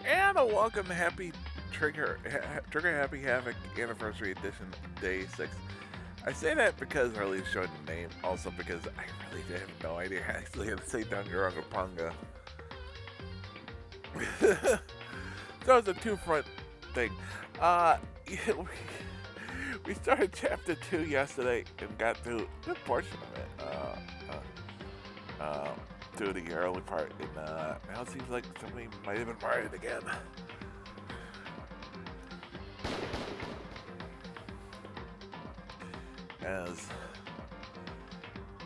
And a welcome to Trigger Happy Havoc Anniversary Edition Day 6. I say that because I really showed the name, also because I really have no idea actually how to say Danganronpa. So it's a two-front thing. Uh, we started chapter 2 yesterday and got through a good portion of it. Through the early part, and now it seems like somebody might have been fired again. As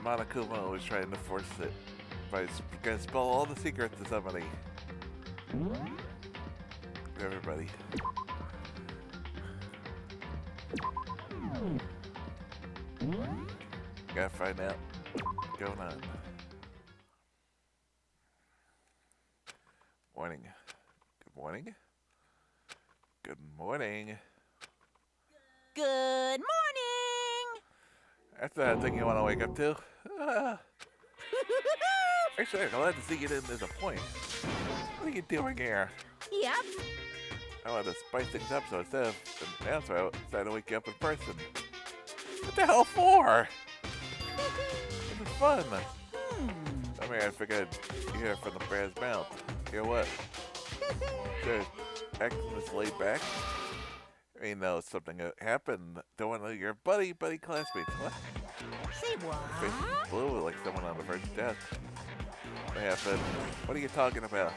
Monokuma was trying to force it by gonna spell all the secrets to somebody. Everybody. Gotta find out what's going on. Morning. Good morning. Good morning. Good morning! That's the thing you want to wake up to. Actually, I'm glad to see you didn't disappoint. What are you doing here? Yep. I want to spice things up, so instead of an answer, I decided to wake you up in person. What the hell for? This is fun. I mean, I figured you hear it from the bear's mouth. Hear what? There's acting this laid back. I mean, no, something happened to one of your buddy classmates. What? Say Face what? blue like someone on the verge of death. What happened? What are you talking about?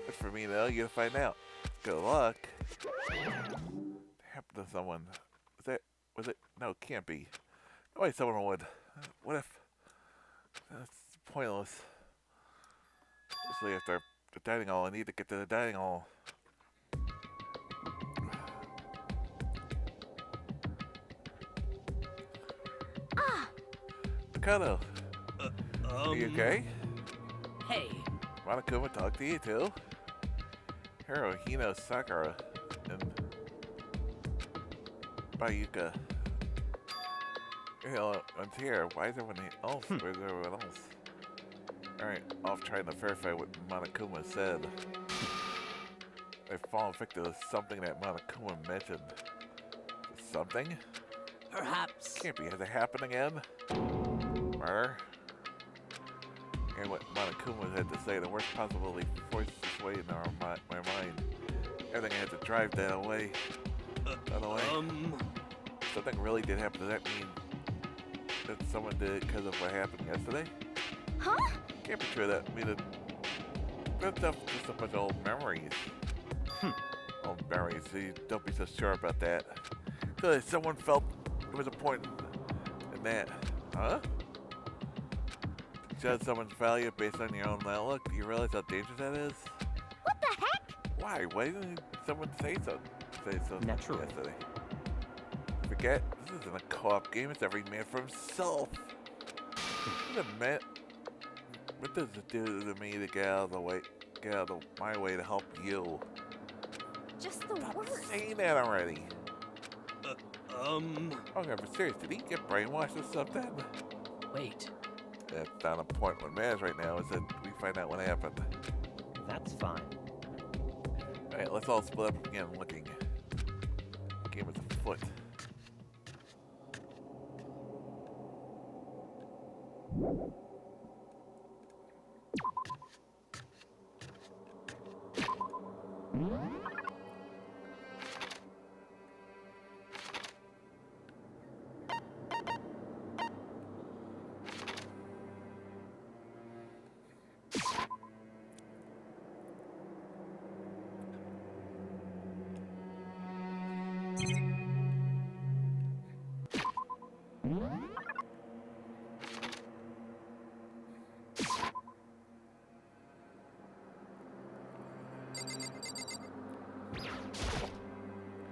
It's for me to know, you to find out. Good luck. Happened to someone. Was it? No, it can't be. No way someone would. What if? That's pointless. Especially after the dining hall, I need to get to the dining hall. Mikado, are you okay? Hey. Monokuma talked to you too? Hirohino Sakura and Bayuka. Hello, I'm here. Why is everyone else? Where's everyone else? Alright, off trying to verify what Monokuma said. I've fallen victim to something that Monokuma mentioned. Something? Perhaps. Can't be. Has it happened again? Murder? And what Monokuma had to say, the worst possibility forced its way into my mind. Everything had to drive that away. Something really did happen. Does that mean that someone did it because of what happened yesterday? Huh? Can't be true. That that stuff is just a bunch of old memories. Old memories. So you don't be so sure about that. So someone felt there was a point in that. Huh? Judge someone's value based on your own outlook. Do you realize how dangerous that is? What the heck? Why? Why didn't someone say so? Naturally. Yesterday. Forget, this isn't a co-op game. It's every man for himself. What does it do to me to get out of my way to help you? Just the Stop worst. saying that already. Okay, but serious, did he get brainwashed or something? Wait, That's not a point what matters right now is that we find out what happened. that's fine. Alright, let's all split up again looking. Game is afoot.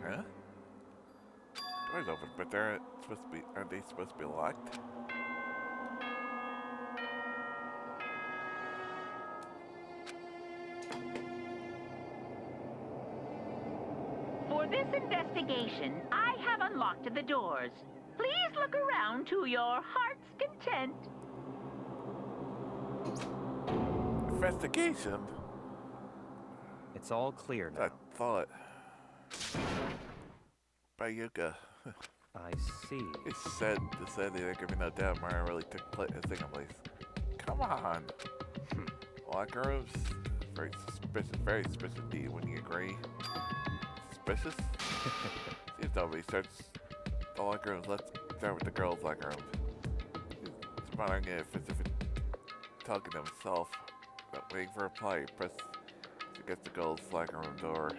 Huh? Door's open, but aren't they supposed to be locked? For this investigation, I have unlocked the doors. Please look around to your heart's content. Investigation? It's all clear I now. thought. Bayuka. I see. He said there could be no doubt Mario really took his thing in place. Come on. Locker rooms? Very suspicious indeed, wouldn't you agree? Suspicious? Seems nobody starts the locker rooms. Let's start with the girls' locker room. He's wondering if it's talking to himself, but waiting for a reply. He press against the girls' locker room door.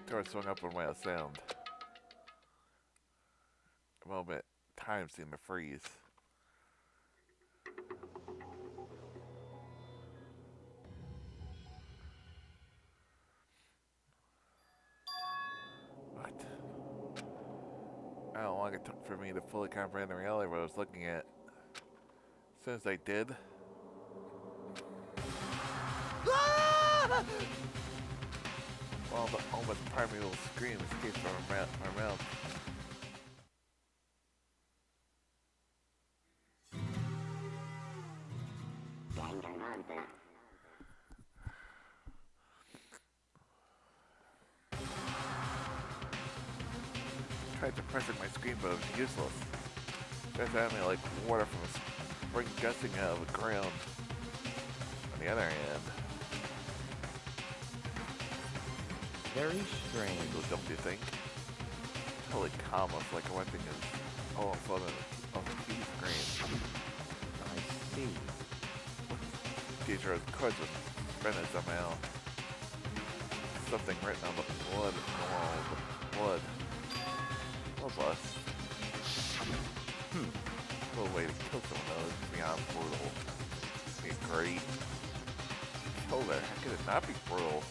Door swung up and went a sound. A moment, time seemed to freeze. What? How long it took for me to fully comprehend the reality of what I was looking at. As soon as I did, well, the almost primeval scream escaped from my mouth. Danganronpa. Tried suppressing my scream, but it was useless. Just had me like water from a spring gusting out of the ground. On the other hand, Very strange. don't you think? Totally calm us like one thing is all of a sudden on the TV screen. I see. Teacher was cousin, Bennett somehow. Something written on the blood on the wall. The blood. Of us. Little way to kill someone though is beyond brutal. Be great. Kill her. How could it not be brutal?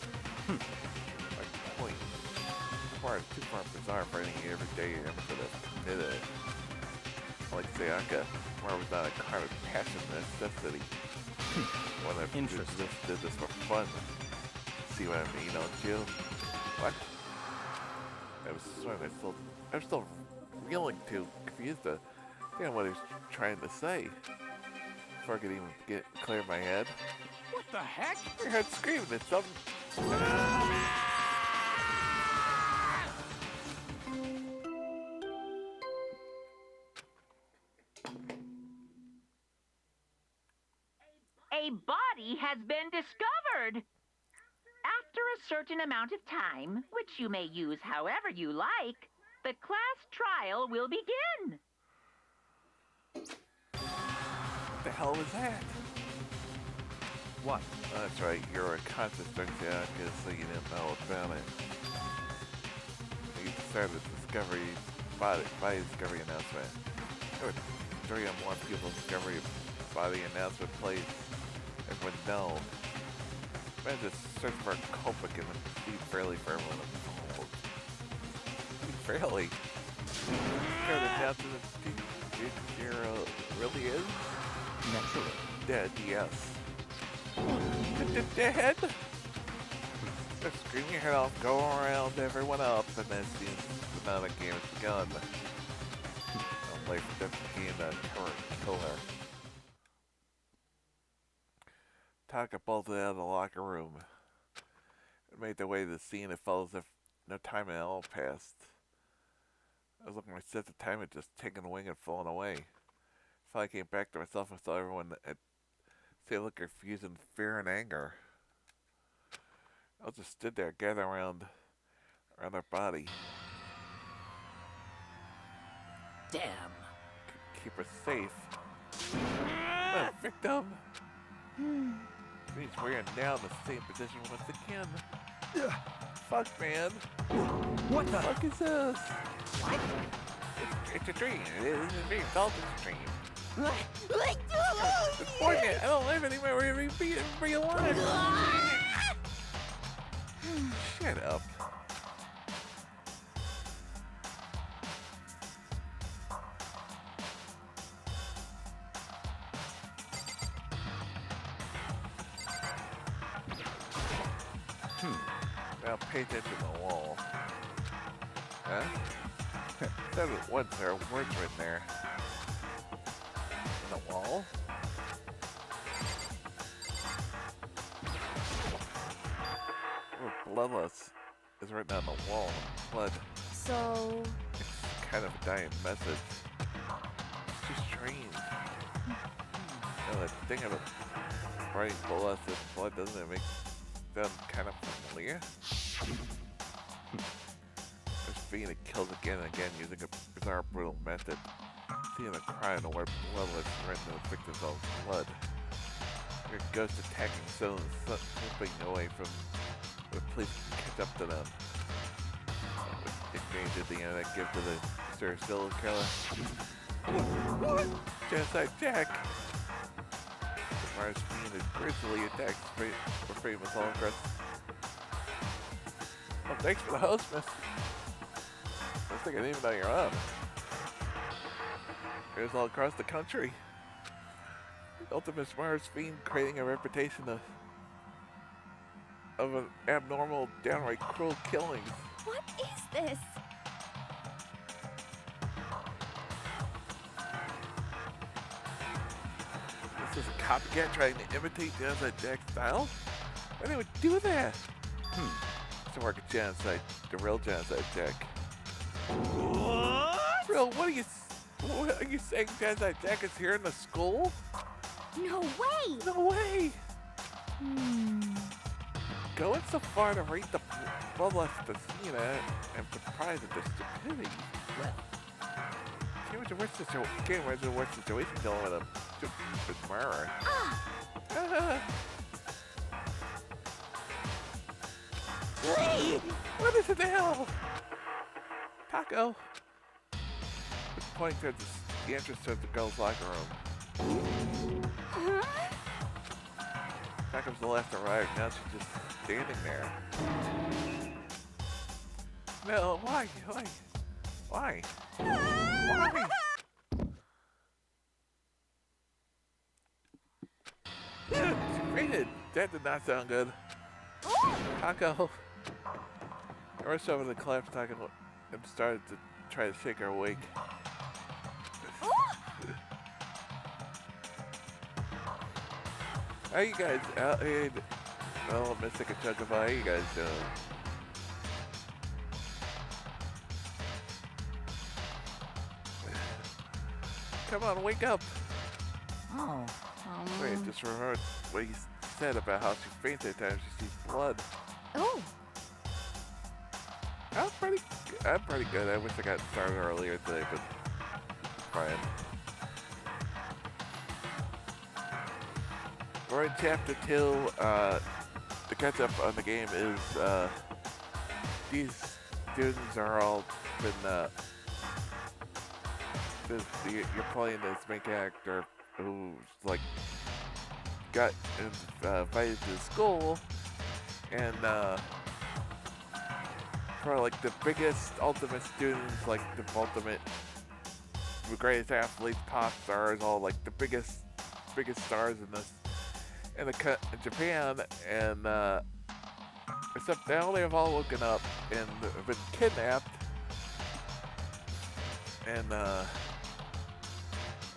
My point. Far too far bizarre for any everyday episode of did it. I like to say Aka, where was not a kind of passion necessity. When I did this for fun. See what I mean, don't you? What? I was swimming, I'm still reeling too confused to what he was trying to say. Before I could even clear my head. What the heck? I heard screaming at something. A body has been discovered. After a certain amount of time, which you may use however you like, the class trial will begin. What the hell was that? What? Oh, that's right, you're a conscious during the Aka, so you didn't know about it. You started the discovery, body discovery announcement. There were 3 or more people discovery body announcement place. Everyone know. Man, just search for a culprit and proceed fairly for everyone involved. Fairly? Care to announce that Jiro really is? Naturally. Dead, yes. Dead? Just scream your head off, go around everyone up, and then see the game has begun. Don't wait for them to gain a killer. Taka bolted out of the locker room and made their way to the scene. It felt as if no time at all passed. I was looking at myself, the time had just taken a wing and fallen away. Finally came back to myself and saw everyone at a look of confusion, fear, and anger. I just stood there, gathered around their body. Damn. Keep her safe. No, victim! Means we are now in the same position once again. Fuck, man. What the? Fuck is this? What? It's a dream. It is a dream. It's all a dream. It's poignant. I don't live anywhere where we be alive. Shut up. Now pay attention to the wall. Huh? Said it once, there are words written there. The wall? bloodlust is written on the wall in blood. So, It's kind of a dying message. It's too strange. The thing about writing bloodlust in blood, doesn't it make them kind of familiar? There's being killed again and again using a bizarre, brutal method. Seeing a cry and a white bloodlust written in the victim's own blood. Your ghost attacking someone slipping away from the police catch up to them. Nickname did the internet give to the serial serial killer? What? Genocide Jack! Mars being a grisly attack for famous Holocaust. Well, thanks for the host, miss. I think I didn't even know you're on. Here's all across the country. Ultimate Mars fiend creating a reputation of an abnormal, downright cruel killings. what is this? This is a copycat trying to imitate Genocide Jack's style? Why they would do that? It's a work of Genocide, the real Genocide Jack. What? Real, what are you saying Genocide Jack is here in the school? No way! No way! Going so far to rate the bloodlust Athena and surprised at their stupidity. Well, Can't imagine a worse situation dealing with a stupid murderer. What is it now? Taco. It's pointing towards the entrance to the girls' locker room. Huh? Taco's the last to arrive. Now she's just standing there. No, why? Why? She fainted. That did not sound good. Taco. I rushed over to the collapsed Taco and started to try to shake her awake. How you guys out here? Well, Mystic and Chugga, how you guys doing? Come on, wake up! Oh. Wait, just remember what you said about how she fainted every time she sees blood. Oh. I'm pretty good. I wish I got started earlier today, but fine. We're in chapter 2. The catch up on the game is these students are all been you're playing this main character who's like got invited to school, and for like the biggest ultimate students, like the ultimate, the greatest athletes, pop stars, all like the biggest stars in this in Japan, and except now they have all woken up and been kidnapped, and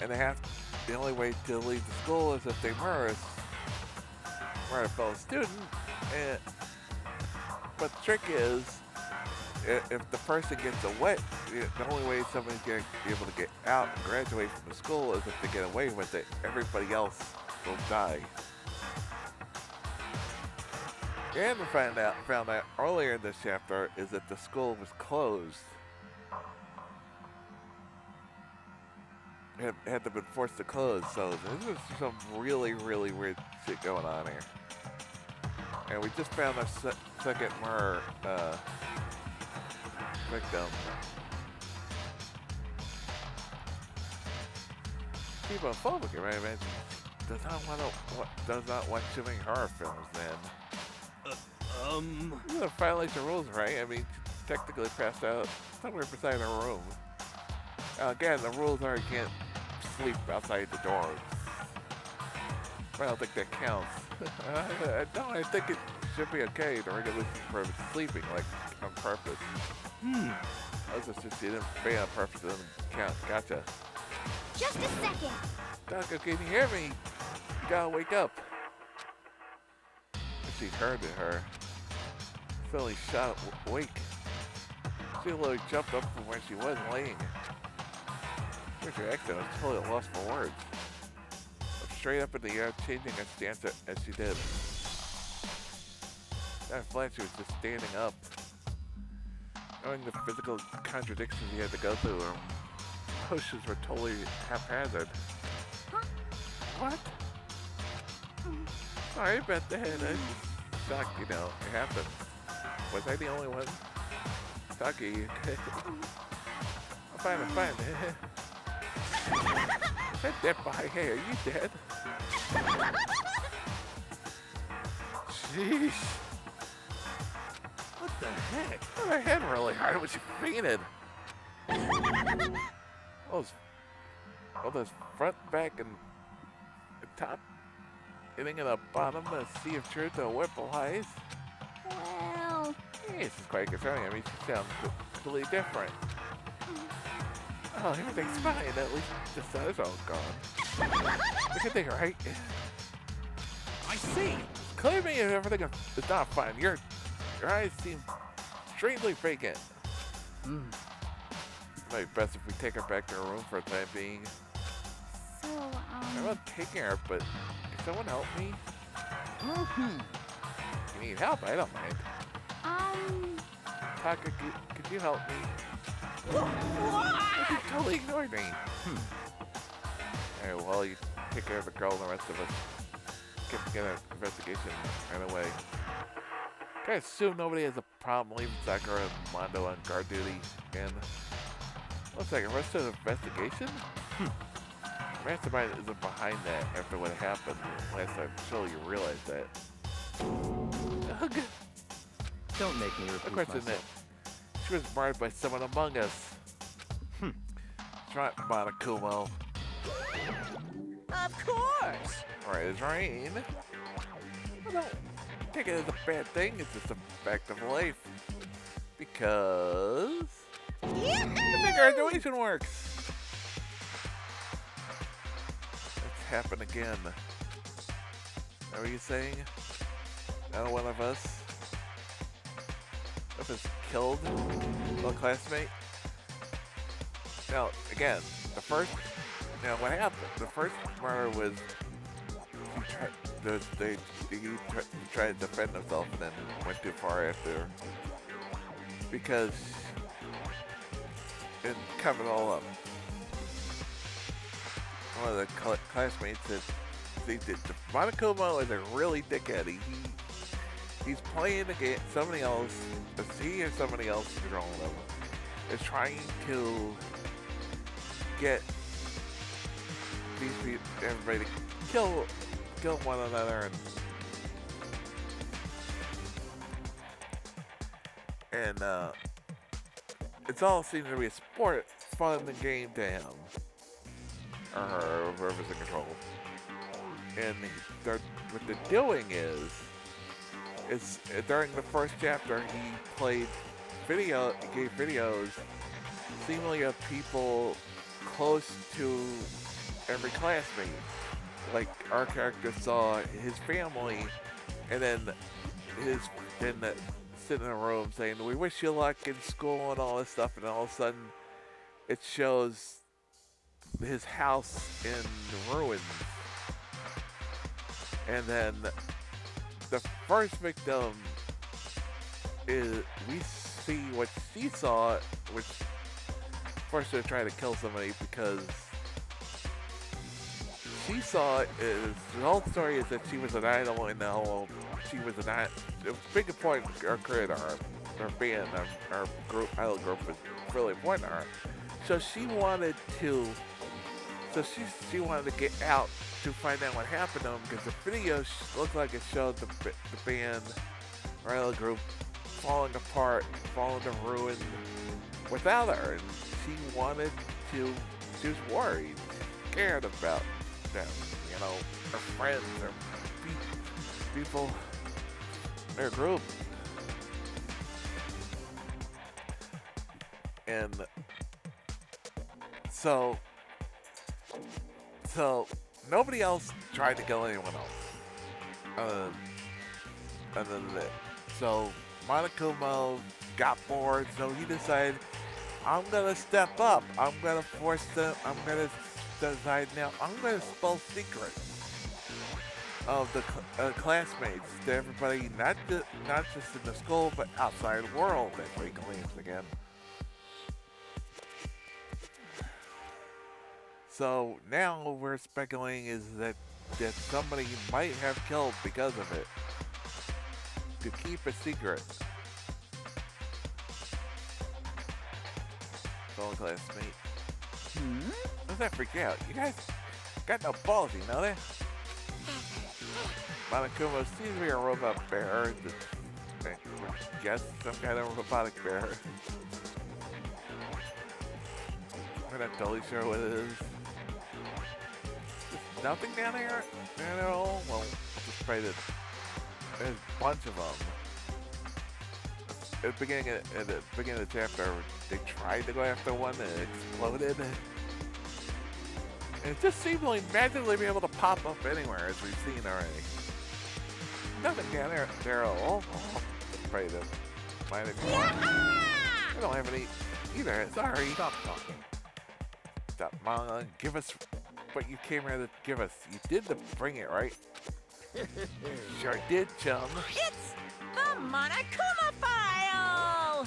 they have the only way to leave the school is if they murder a fellow student. But the trick is, if the person gets away, the only way somebody's going to be able to get out and graduate from the school is if they get away with it. Everybody else will die. And we found out earlier in this chapter is that the school was closed. It had to been forced to close, so this is some really, really weird shit going on here. And we just found our second murder victim. People phobic, right? I imagine does not watch too many horror films then. You gotta violate the rules, right? I mean, technically passed out somewhere beside her room. Again, the rules are you can't sleep outside the doors. I don't think that counts. I think it should be okay. The regulation for sleeping, like, on purpose. I was just you didn't pay on purpose, it doesn't count. Gotcha. Just a second. Taco, can you hear me? You gotta wake up. She heard her. suddenly shot awake. She literally jumped up from where she was laying. Her reaction was totally lost for words. Up straight up in the air, changing her stance as she did. That flash, she was just standing up. Knowing the physical contradictions he had to go through, her motions were totally haphazard. Huh? What? Sorry about that. I was just shocked, you know. It happened. Was I the only one? Taki. I'm fine, I'm fine. That dead body. Hey, are you dead? Sheesh. What the heck? Her head really hard when she fainted. Those front, back, and the top, hitting in the bottom, a sea of truth, a whipple eyes. Well, This is quite concerning. I mean, she sounds completely different. Oh, everything's fine. At least the sun's all gone. Good thing, right? I see. Clear me if everything is not fine. Your eyes seem strangely vacant. Might be best if we take her back to her room for the time being. so, I'm not taking her, but can someone help me? You need help? I don't mind. Taka, could you help me? You totally ignored me. Alright, well, you take care of the girl and the rest of us. Can begin an investigation right away. I assume nobody has a problem leaving Sakura and Mondo on guard duty again. Looks like a rest of the investigation? Mastermind isn't behind that after what happened last time. Surely you realized that. Ugh. Don't make me The repeat question myself. is, she was marred by someone among us. It's right, Monokuma. Of course. Right as rain. I don't take it as a bad thing, it's just a fact of life. Because the graduation works. It's happened again. What were you saying? Now one of us has killed a classmate. Now, again, the first, what happened? The first murder was he tried to defend himself and then went too far after, because and covered it all up. One of the classmates said, Monokuma is a really dickhead. He's playing against somebody else. He or somebody else is controlling him. Is trying to get these people, everybody, to kill one another, and it's all seems to be a sport, fun and game to him, or her, whoever's in control. And what they're doing is during the first chapter, he gave videos seemingly of people close to every classmate. Like, our character saw his family, and then sitting in a room saying, "We wish you luck in school," and all this stuff, and all of a sudden it shows his house in ruins. And then the first victim is, we see what she saw, which forced her to try to kill somebody, because she saw is, the whole story is that she was an idol, and the big important occurred to her. Her band, our group, idol group, was really important to her. So she wanted to get out to find out what happened to him, because the video looked like it showed the band, or idol group, falling apart, falling to ruin without her, and she was worried, scared about them, her friends, her people, their group. And so nobody else tried to kill anyone else other than that. So Monokuma got bored, so he decided, I'm gonna step up. I'm gonna force them. I'm gonna decide now. I'm gonna spell secrets of the classmates to everybody, not just in the school, but outside the world. That's what he claims again. So now what we're speculating is that somebody might have killed because of it. To keep a secret. Fellow classmate. Let's not freak out. You guys got no balls, you know that? Monokuma seems to be a robot bear. I guess some kind of robotic bear. We're not totally sure what it is. There's nothing down here at all? Well, just pray that there's a bunch of them. At the beginning of the chapter, they tried to go after one and it exploded. And it just seemed like magically be able to pop up anywhere, as we've seen already. Nothing down there at all. Just pray that mine I don't have any either. Sorry. Stop talking. Stop, Mom. Give us what you came here to give us. You did bring it, right? Sure did, chum. It's the Monokuma file!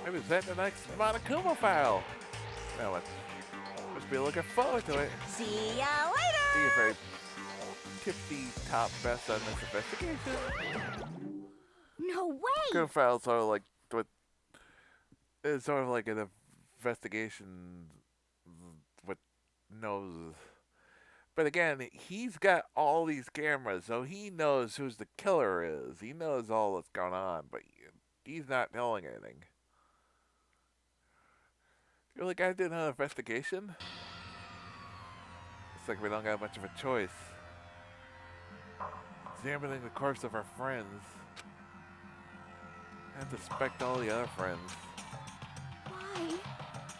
Maybe is that the next Monokuma file? Now let's must be looking forward to it. See ya He is later! very tipsy top best on this investigation. No way! Monokuma file is sort of like what it's sort of like an investigation with knows. But again, he's got all these cameras, so he knows who the killer is. He knows all that's going on, but he's not telling anything. You're the guy who did an investigation? Looks like we don't got much of a choice. Examining the corpse of our friends. And suspect all the other friends. Why?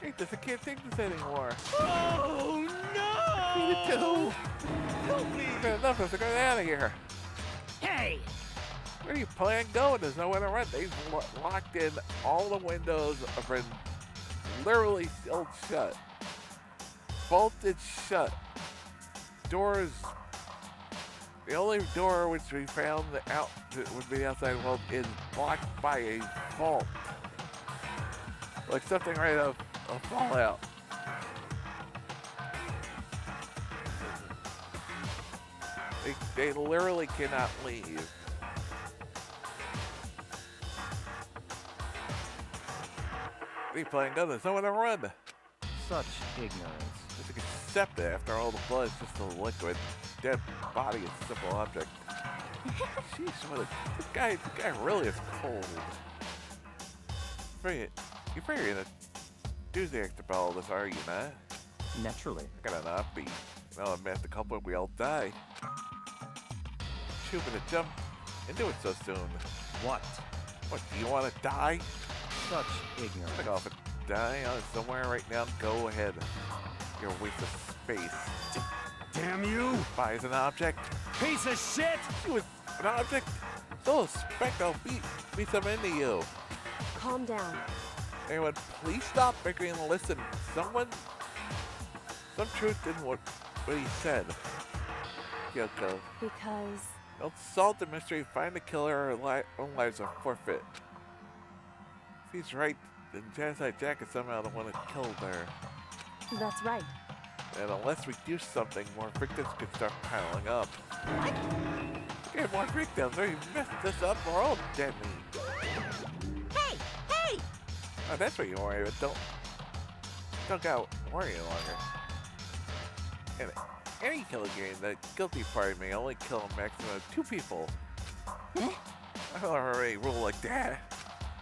Hey, I can't take this anymore. Oh Me no! too. Help me! Enough of us, get out of here. Hey! Where do you plan going? There's nowhere to run. They've locked in all the windows have been literally sealed shut. Bolted shut. Doors. The only door which we found out that would be the outside world is blocked by a vault. Like something right out of Fallout. They literally cannot leave. They playing gun. There's nowhere to run. Such ignorance. Just accept it after all the blood is just a liquid. Dead body is a simple object. Sheesh, this guy really is cold. You figure you're gonna do the extra ball this, are you not? Naturally. Gotta not be. No, I'm at the culprit, we all die. Shoot me to jump into it so soon. What? What, do you wanna die? Such ignorance. Pick off and die somewhere right now. Go ahead. You're a waste of space. Damn you! Buys an object. Piece of shit! You was an object? So expect I'll beat some into you. Calm down. Anyone, please stop bickering and listen. Some truth in what he said. Kyoko. Because Don't solve the mystery, find the killer, or own lives are forfeit. If he's right, then Genocide Jack is somehow the one that killed her. that's right. And unless we do something, more victims could start piling up. What? Get more victims, or you messed this up, we're all dead meat. Hey! Hey! Oh, that's what you worry about. Don't go worry longer. In any killing game, the guilty party may only kill a maximum of 2 people. Huh? I don't already rule like that.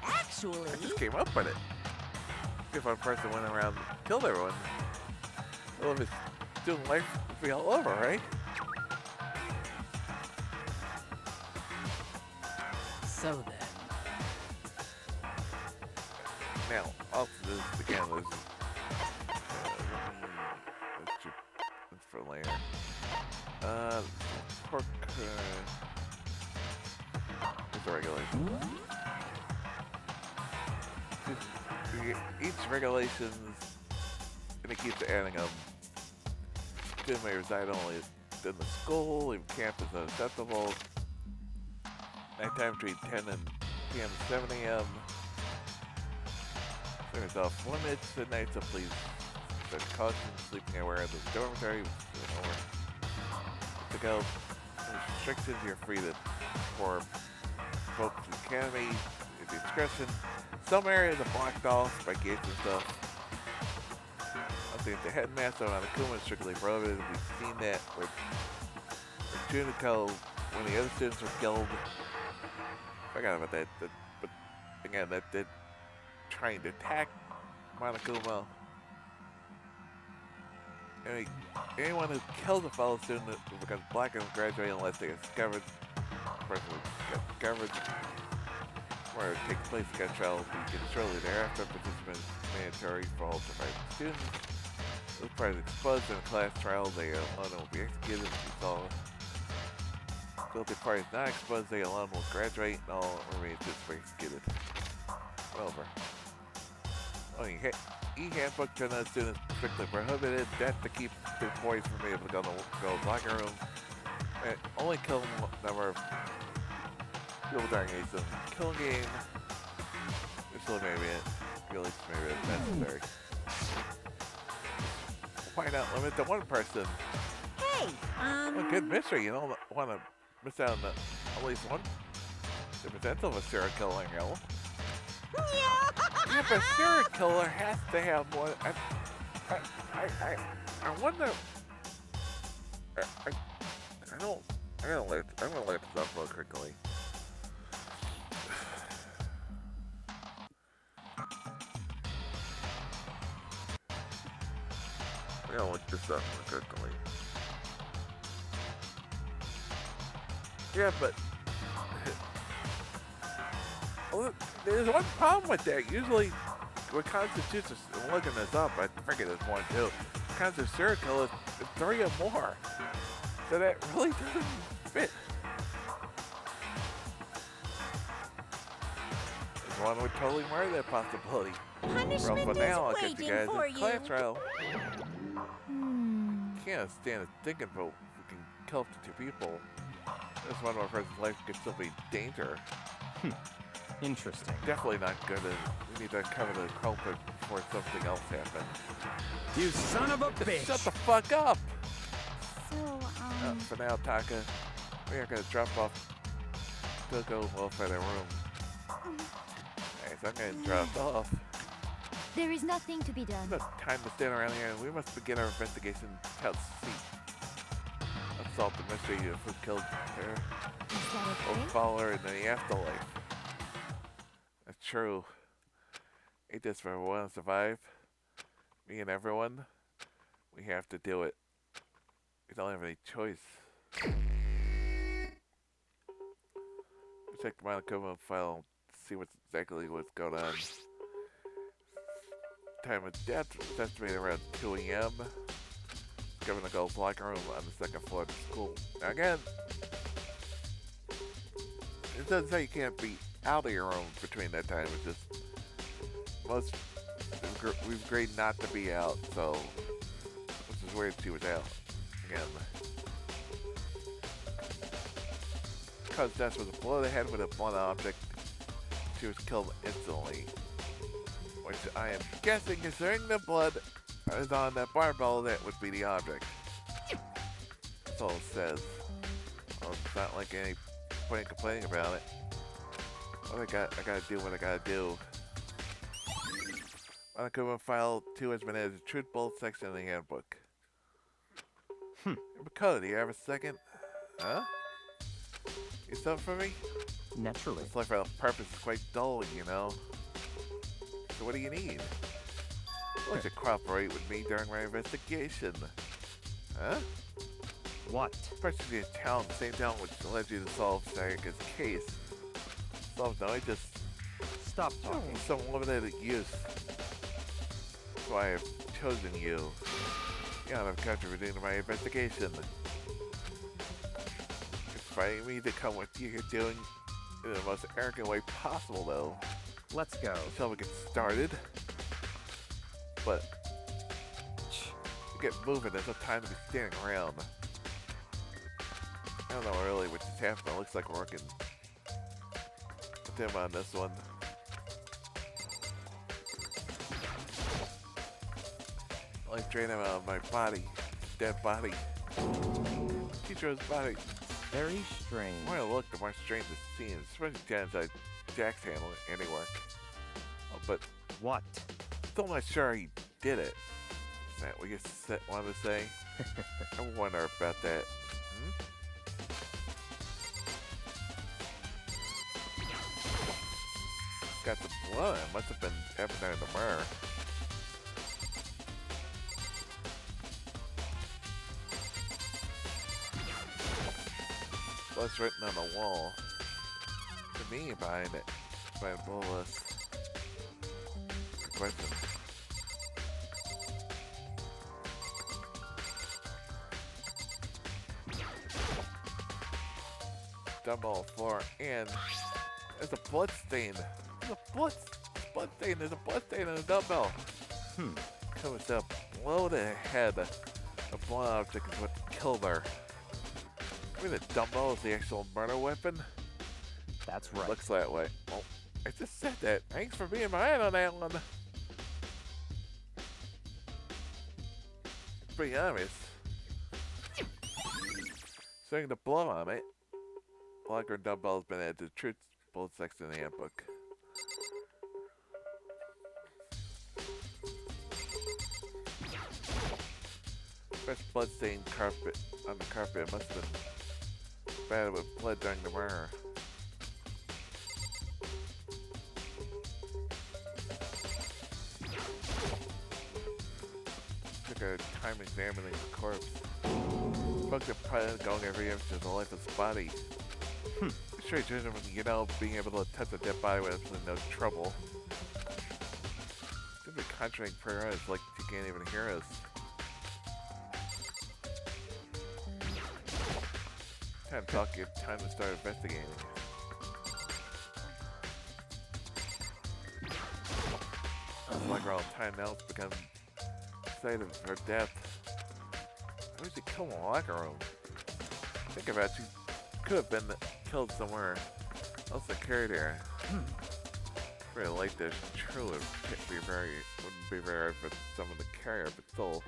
Actually... I just came up with it. If one person went around and killed everyone, all of his student life would be all over, right? So then... Now, also this again was that's for later. Pork. That's a regulation. Each regulations, and it keeps adding them. Student may reside only in the school, leave campus unacceptable. Nighttime between 10 and p.m. and 7 a.m. There's off limits at night, so please set caution. Sleeping anywhere in the dormitory, to go. Restrictions, you're free to perform folks academy at your discretion. Some areas are blocked off by gates and stuff. I think the headmaster on Akuma is strictly prohibited. We've seen that with Junico when the other students were killed. Forgot about that. But again, that trying to attack Monokuma. Anyone who kills a fellow student who becomes black and graduate unless they get discovered. The person who gets discovered where it takes place against trial will be given shortly thereafter. Participant is mandatory for all surviving students. If the party is exposed in a class trial, they alone will be executed. If all guilty party is not exposed, they alone will graduate and all remains just be executed. Over. E-handbook to another student is strictly prohibited. Death to keep the employees from being able to go to the girls' locker room. And only kill number of people during a kill game. This maybe at least maybe it's necessary. Why not limit to one person? Hey, Oh, good mystery. You don't want to miss out on at least one. The potential of a serial killing kill. Yeah, but a serial killer has to have more. I wonder. I'm gonna let this up real quickly. I'm gonna look this up real quickly. Yeah, but there's one problem with that. Usually, what constitutes I'm looking this up, I forget there's one too. What constitutes serial killer is 3 or more. So that really doesn't fit. There's one would totally murder that possibility. punishment For now, I'll is get you waiting guys for in you. class trial. Can't stand thinking about who can kill up to 2 people. This one of our person's life could still be danger. Interesting. Definitely not good. We need to cover the culprit before something else happens. You son of a bitch! Shut the fuck up! So, For now, Taka, we are gonna drop off Toko and Wolf at their room. Nice, I'm getting dropped off. there is nothing to be done. There's no time to stand around here. We must begin our investigation without cease. Let's solve the mystery of who killed her. Is that We'll okay? follow her in the afterlife. That's true. Ain't this for everyone to survive? Me and everyone? We have to do it. We don't have any choice. Check the Monokuma file, see exactly what's going on. Time of death is estimated around 2 a.m. Discovered in the girls' locker room on the 2nd floor of the school. Now again, it doesn't say you can't be out of your room between that time. It's just we've agreed not to be out, so which is weird. She was out again. Because death was a blow to the head with a blunt object, she was killed instantly. Which I am guessing, considering the blood is on that barbell, that would be the object. That's all it says. Well, it's not like any point in complaining about it. Well, I gotta do what I gotta do. Monokuma file 2 has been added to the truth bolt section of the handbook. Dakota, do you have a second? Huh? You something for me? Naturally. This life without purpose is quite dull, you know. So what do you need? I'd like to cooperate with me during my investigation. Huh? What? Especially a talent, the same talent which led you to solve Sayaka's case. Solve no, I just Stop talking. some limited use. That's why I've chosen you. You know, I've contributed to my investigation. Inviting me to come with you, you're doing in the most arrogant way possible, though. Let's go. Until we get started. But to get moving, there's no time to be standing around. I don't know really what just happened. It looks like we're working with them on this one. I like drain him out of my body. Dead body. Teacher's body. Very strange. The more I look, the more strange it seems. Especially down inside Jack's handiwork. Oh, but What? still not sure he did it. Is that what you wanted to say? I wonder about that. Got the blood. It must have been happening in the mirror. Blood's written on the wall. To me, behind it. Behind all this. Good question. Dumbbell floor, and there's a blood stain. There's a blood stain. There's a blood stain on the dumbbell. Comes up below the head. A blunt object is what killed her. I mean, the dumbbell is the actual murder weapon. That's right. Looks that way. Well, I just said that. Thanks for being behind on that one. Pretty obvious. Starting to blow on it. Locker dumbbell has been added to the truth bullet section in the handbook. Fresh blood-stained carpet on the carpet. It must have been battered with blood during the murder. Took a time examining the corpse. Spoke to pilot going every inch of the lifeless body. Straight gentleman, you know, being able to touch a dead body with absolutely no trouble. Should be contracting prayer eyes like you can't even hear us. Time to talk, time to start investigating. It's like around time now it's become site of her death. How did she kill in the locker room? Think about it, she could have been killed somewhere else that carried her. Very like this. Truly wouldn't be very hard for someone to carry her, but still.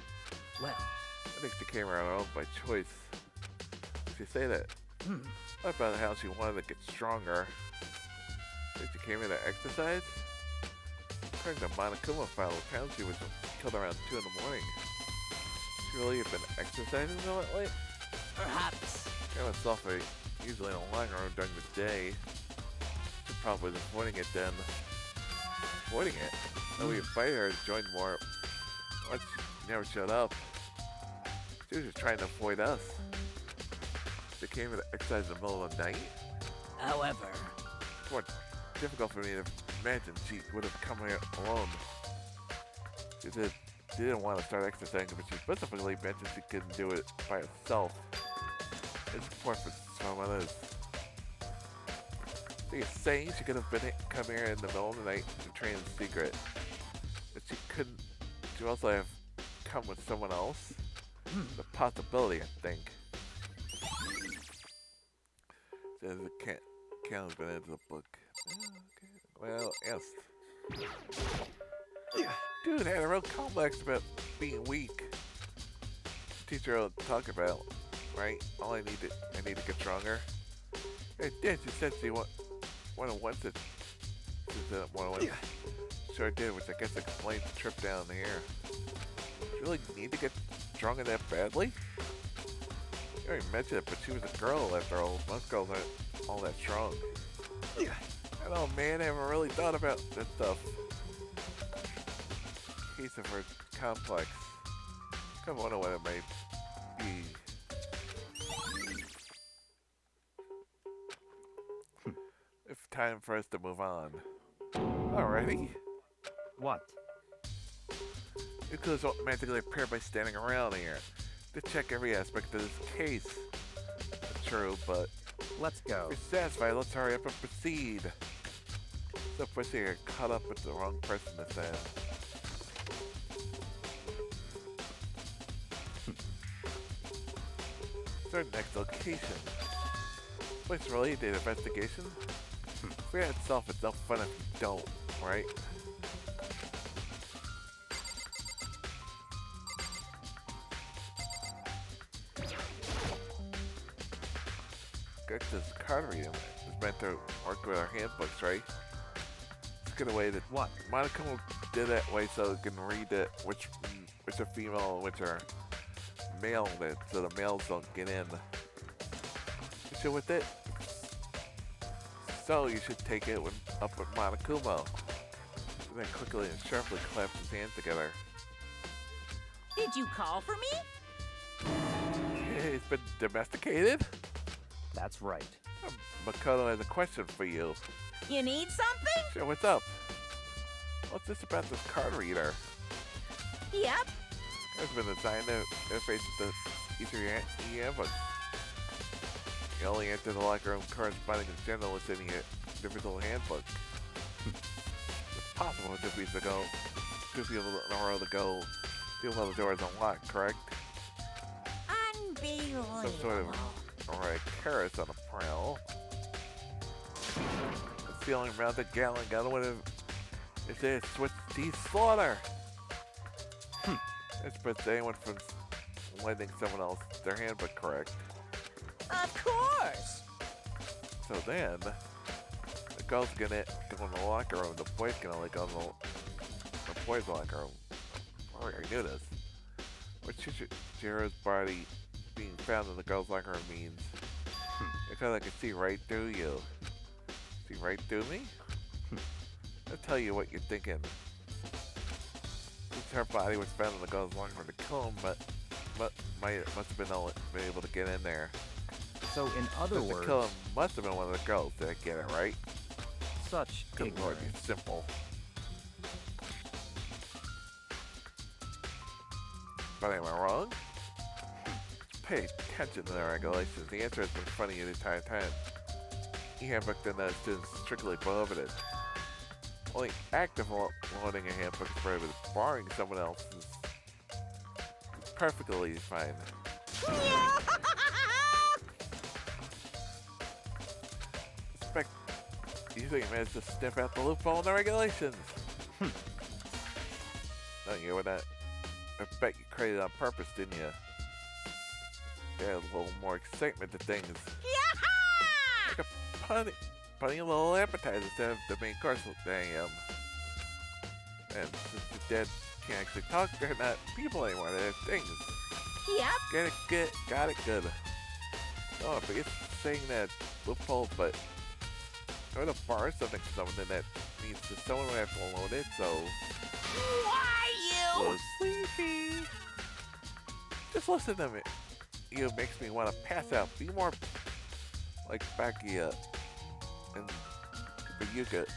Well, I think she came around her own by choice. Did she say that? What about how she wanted to get stronger? Think she came here to exercise? According to Monokuma file, apparently she was killed around 2 in the morning. She really have been exercising so late? perhaps. I myself are usually in a locker room during the day. She probably was avoiding it then. Avoiding it? No, we invited her to join more. Once she never showed up. She was just trying to avoid us. She came to exercise in the middle of the night? However, It's more difficult for me to imagine she would have come here alone. She didn't want to start exercising, but she specifically mentioned she couldn't do it by herself. It's support for someone else. So you're saying she could have come here in the middle of the night to train in secret, but she couldn't. She also have come with someone else. The possibility, I think. Says the count has been into the book. Oh, okay. Well, yes. Dude had a real complex about being weak. Teacher will talk about, right? I need to get stronger. Hey, did she said she wanted it. She said wanted. Sure did, which I guess explains the trip down here. She really need to get stronger that badly? You already mentioned it, but she was a girl after all. Most girls aren't all that strong. I don't know, man. I haven't really thought about that stuff. Case of her complex. Kind of wonder what it might be. It's time for us to move on. Alrighty. What? It could have automatically appeared by standing around here to check every aspect of this case. True, but Let's go. If you're satisfied, let's hurry up and proceed. So first you get caught up with the wrong person this time. Start next location. Place related to investigation. Forget itself, it's no fun if you don't, right? This card reading is meant to work with our handbooks, right? Let's get away that What? Monokuma did that way so it can read it, which are female and which are male, so the males don't get in. You should with it? So you should take it up with Monokuma. And then quickly and sharply clasp his hands together. Did you call for me? He's been domesticated? That's right. Makoto has a question for you. You need something? Sure, what's up? What's this about this card reader? Yep. It's been assigned to interface with each of your handbooks. You only enter the locker room corresponding to general within your individual handbook. It's possible for 2 people in a row to go see while the door is unlocked, correct? Unbelievable. Some sort of carrots on a prowl. The ceiling mounted gallon gun would have if they had switched to slaughter. This prevents anyone from lending someone else their handbook, correct? Of course. So then, the girls go in the locker room, the boys can only go in the boys' locker room. I already knew this. What Chichiro's body being found in the girls' locker room means. Because I can see right through you. See right through me? I'll tell you what you're thinking. Since her body was found in the girls' locker room to kill him, but must have been able to get in there. So in other Just to words, kill him must have been one of the girls. Did I get it right? such Good lord, ignorance. you're simple. But am I wrong? Pay attention to the regulations. The answer has been funny the entire time. E-handbook then is strictly prohibited. Only active loading a handbook is prohibited. Borrowing someone else's is perfectly fine. Expect you think you managed to sniff out the loophole in the regulations. No, you were not. I bet you created it on purpose, didn't you? Add a little more excitement to things. Like a funny little appetizer instead of the main course. Damn. And since the dead can't actually talk, they're not people anymore. They're things. Yep. Got it good. Oh, I forget saying that loophole, but or to borrow something from someone, then that means that someone would have to loan it, so Why you? so sleepy. Just listen to me. You makes me want to pass out. Be more like Bakia and Bayuka.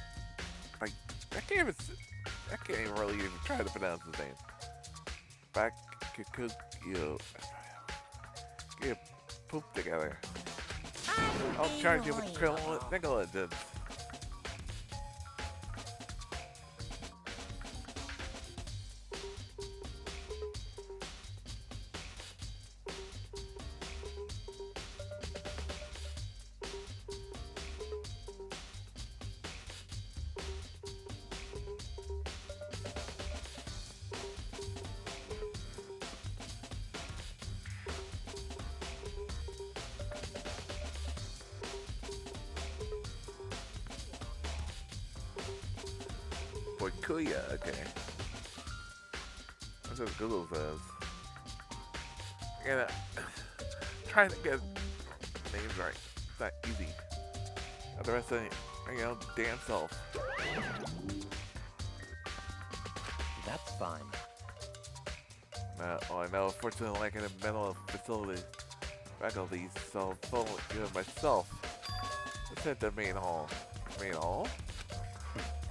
Like I can't even really even try to pronounce his name. Bakukuyu. Get poop together. I'll charge you with criminal negligence. Kuya, okay. That's what Google says. And trying to get names right. It's not easy. The rest of your own damn self. That's fine. Oh, I know. Fortunately, like in a mental faculties, so full of myself. Let's hit the main hall. Main hall?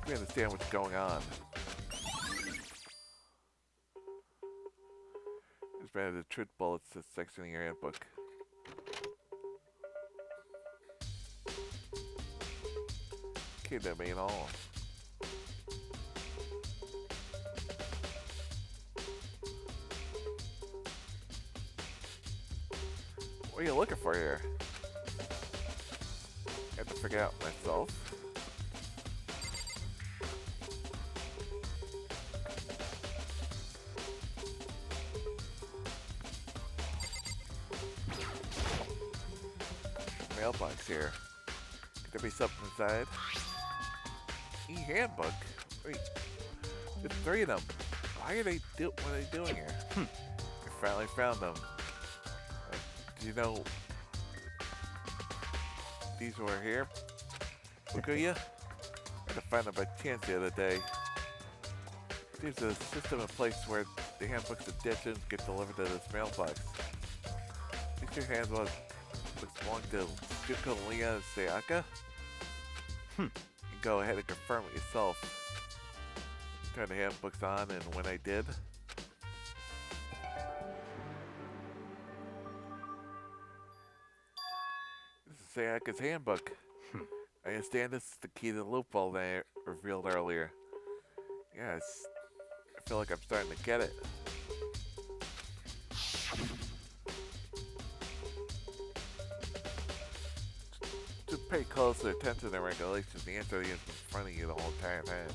We understand what's going on. It's better the truth bullets this section of your handbook. Kidnapping and all. What are you looking for here? I have to figure out myself. Mailbox here. Could there be something inside? E-handbook? Wait, there's 3 of them. Why are they what are they doing here? I finally found them. Do you know these were here? Fukuya? I had to find them by chance the other day. There's a system in place where the handbooks of editions get delivered to this mailbox. These 2 handbooks belong to Juko, Leon, and Sayaka? You can go ahead and confirm it yourself. Turn the handbooks on, and when I did, this is Sayaka's handbook. I understand this is the key to the loophole that I revealed earlier. Yes, I feel like I'm starting to get it. Just pay closer attention to regulations. The answer is in front of you the whole entire time.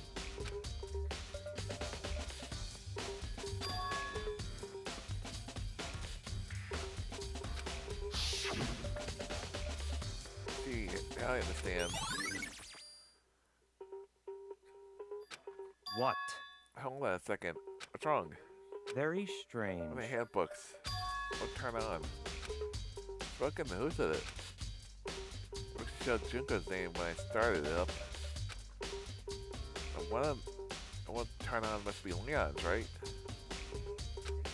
See, now I understand. What? Hold on a second. What's wrong? Very strange. The handbooks won't turn on. Broken, who's in it? Looks showed Junko's name when I started it up. And one of them, the one turn on must be Leon's, right?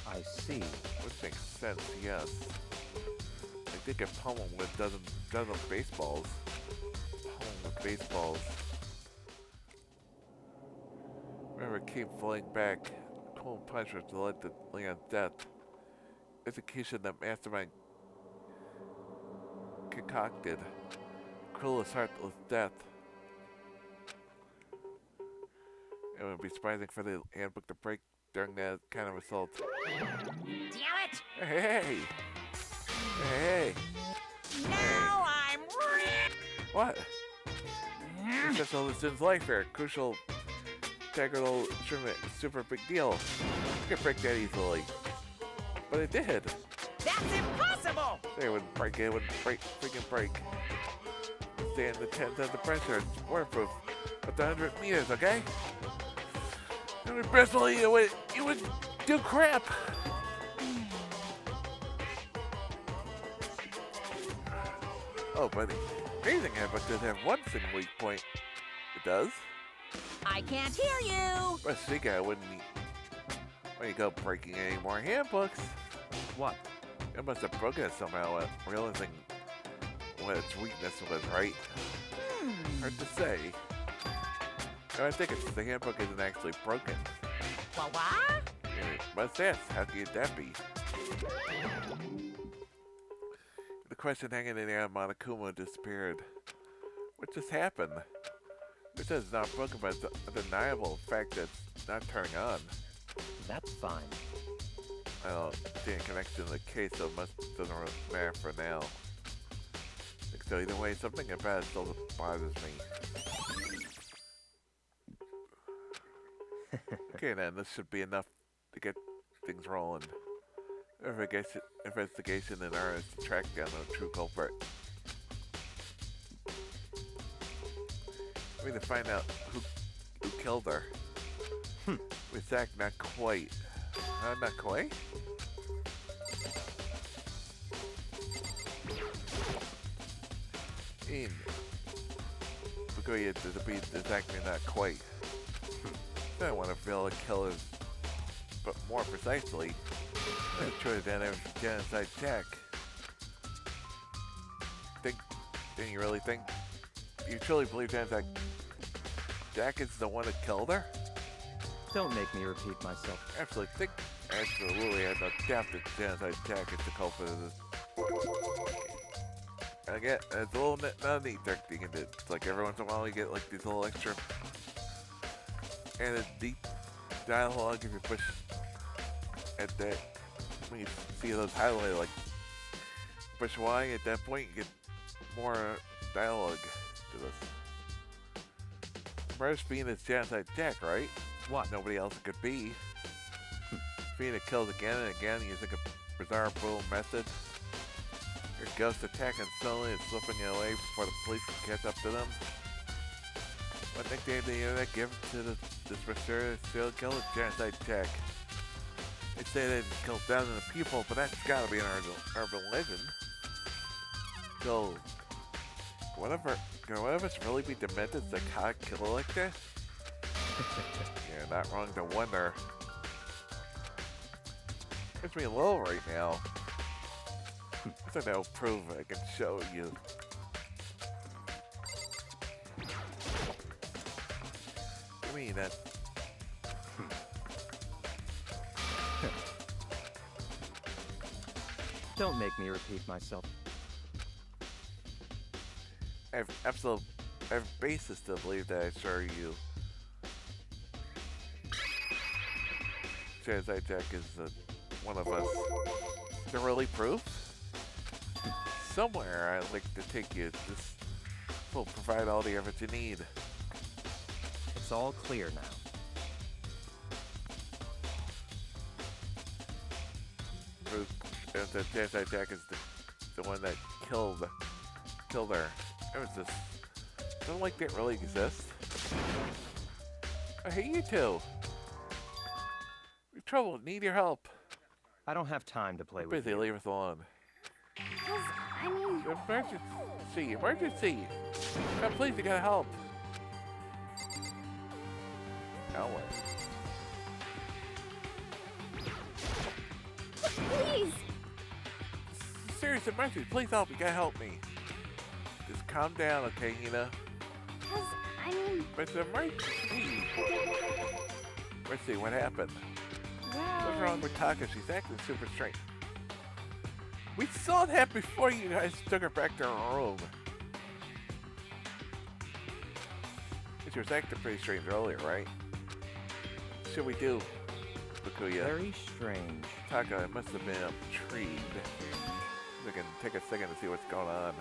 I see. Which makes sense, yes. I think a pummel with dozen baseballs. Pummel with baseballs. Remember, it came flying back. 12 punishments that led to Leon's death. Execution that Mastermind concocted. Cruelest, heartless death. It would be surprising for the handbook to break during that kind of assault. Damn it! Hey! Hey! Now I'm What? That's all the student's life here. Crucial, integral instrument, super big deal. You can break that easily. But it did. That's impossible! It wouldn't break, it wouldn't break, freaking break. Stand the 10 tons of pressure, it's waterproof. Up to 100 meters, okay? And especially you would do crap. Oh, but the amazing handbook does have one single weak point. It does? I can't hear you! But Sika, I wouldn't go breaking any more handbooks. What? It must have broken it somehow, realizing what its weakness was, right? Hard to say. No, I think the handbook isn't actually broken. What? What? Must ask, how could that be? The question hanging in the air of Monokuma disappeared. What just happened? It says it's not broken, but it's undeniable fact that it's not turning on. That's fine. I don't see a connection to the case, so it doesn't really matter for now. So either way, something about it still bothers me. Okay then, this should be enough to get things rolling. Investigation in earnest to track down the true culprit. We need to find out who killed her. With Zach, not quite. Not quite? Fukuya to be exactly not quite. I don't want to feel the killers, but more precisely, I'm sure that it was genocide Jack. Do you really think? You truly believe genocide Jack is the one that killed her? Don't make me repeat myself. Absolutely, I had no doubt that genocide Jack is the culprit of this. I get it's a little not a neat trick you can do. It's like every once in a while you get like these little extra and a deep dialogue if you push at that when you see those highlighted like push Y at that point you get more dialogue to this. First being is genocide Jack, right? What? Nobody else it could be. Being it kills again and again using a bizarre boom method. Your ghost attacking suddenly and slipping you away before the police can catch up to them. What nickname the internet give to this mysterious serial killer? Genocide Jack. They say they killed thousands of people, but that's gotta be an urban legend. So, can one of us really be demented psychotic killer like that? You're not wrong to wonder. It's me low right now. I think that'll prove I can show you. I mean that. Don't make me repeat myself. I have basis to believe that I assure you. Genocide Jack is one of us. Is there really proof? Somewhere I'd like to take you. This will provide all the evidence you need. It's all clear now. The Genocide Jack is the one that killed her. It was just something like that really exists. I hate you two. We're trouble. Need your help. I don't have time to play with Busy. you. Leave us alone. Cause, I mean, Emergency! Emergency! Come, please, you gotta help. Now what? please! Serious emergency! Please help! You gotta help me. Just calm down, okay, Hina? Cause, I mean, But it's an emergency. Let's see what happened. What's well, wrong with Taka? She's acting super strange. We saw that before you guys took her back to her room. She was acting pretty strange earlier, right? What should we do, Bakuya? Very strange. Taka, I must have been intrigued. We can take a second to see what's going on.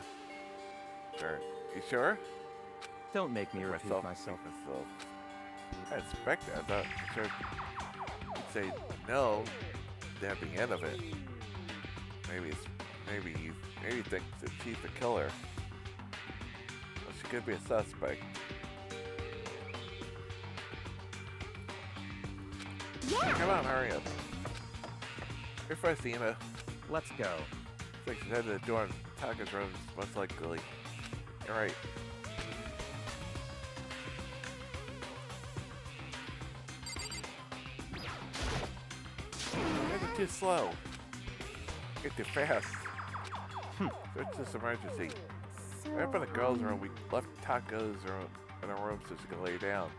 Sure. You sure? Don't make me repeat myself. I expect that. I thought sure you'd say no. That'd be the end of it. Maybe you think that she's the killer. Well, she could be a suspect. yeah! Come on, hurry up. You're first, Hina. Let's go. Looks like she's headed to the door in Taka's room, most likely. You're right. You're too slow. You're too fast. It's this emergency. Right up in the girls' room, we left Taka's room in her room so she could lay down.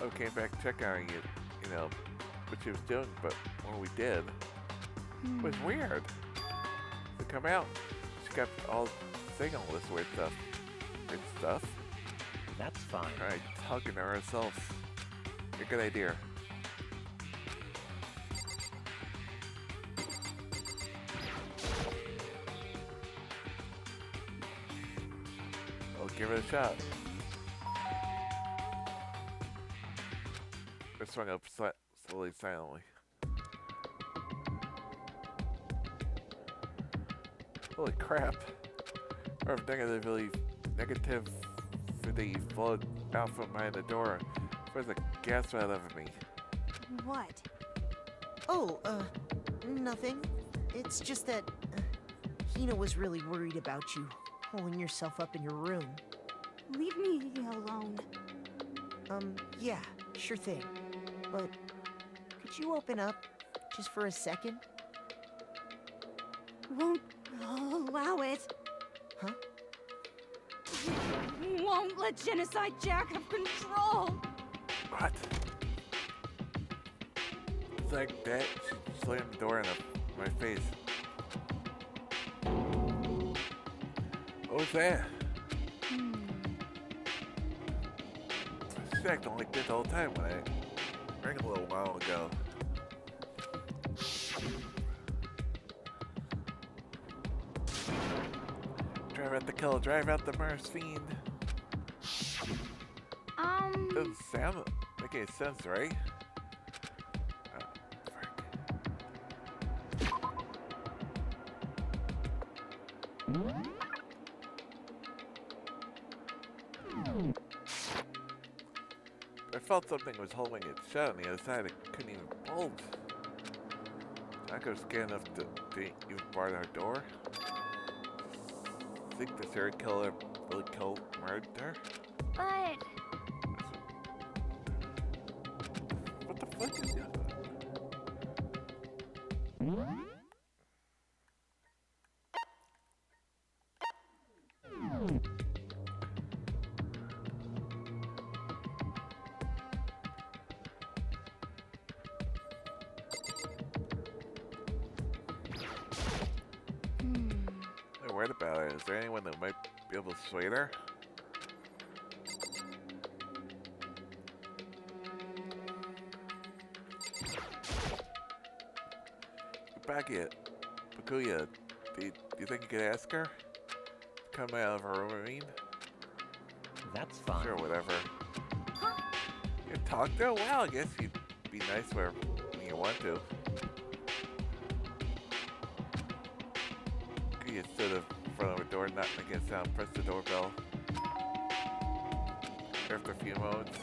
Oh, we came back to check on you know, what she was doing, but when we did, it was weird. To come out, she kept all saying all this weird stuff. That's fine. Alright, talking to herself. A good idea. I'll give it a shot. I swung up slowly, silently. Holy crap. Or negativity flowed out from behind the door. Where's the gas out of me? What? Oh, nothing. It's just that Hina was really worried about you, holding yourself up in your room. Leave me alone. Yeah, sure thing. But could you open up just for a second? Won't allow it. Huh? Won't let Genocide Jack have control. What? It's like that. She slammed the door in my face. What was that? She's acting like this all the time when I rang a little while ago. Drive out the kill, drive out the Mars fiend. Doesn't sound make any sense, right? Oh, I felt something was holding it shut on the other side. I couldn't even bulge. I could have scanned enough to even bar our door. Think the serial killer really killed murder? But What the fuck is that? I'm worried about it. Is there anyone that might be able to sway her? Back it. Bakuya, do you think you could ask her? Come out of her room, I mean? That's fine. Sure, whatever. You talk to her? Well, I guess you'd be nice where when you want to. Bakuya stood in front of a door, not making a sound, pressed the doorbell. After a few moments,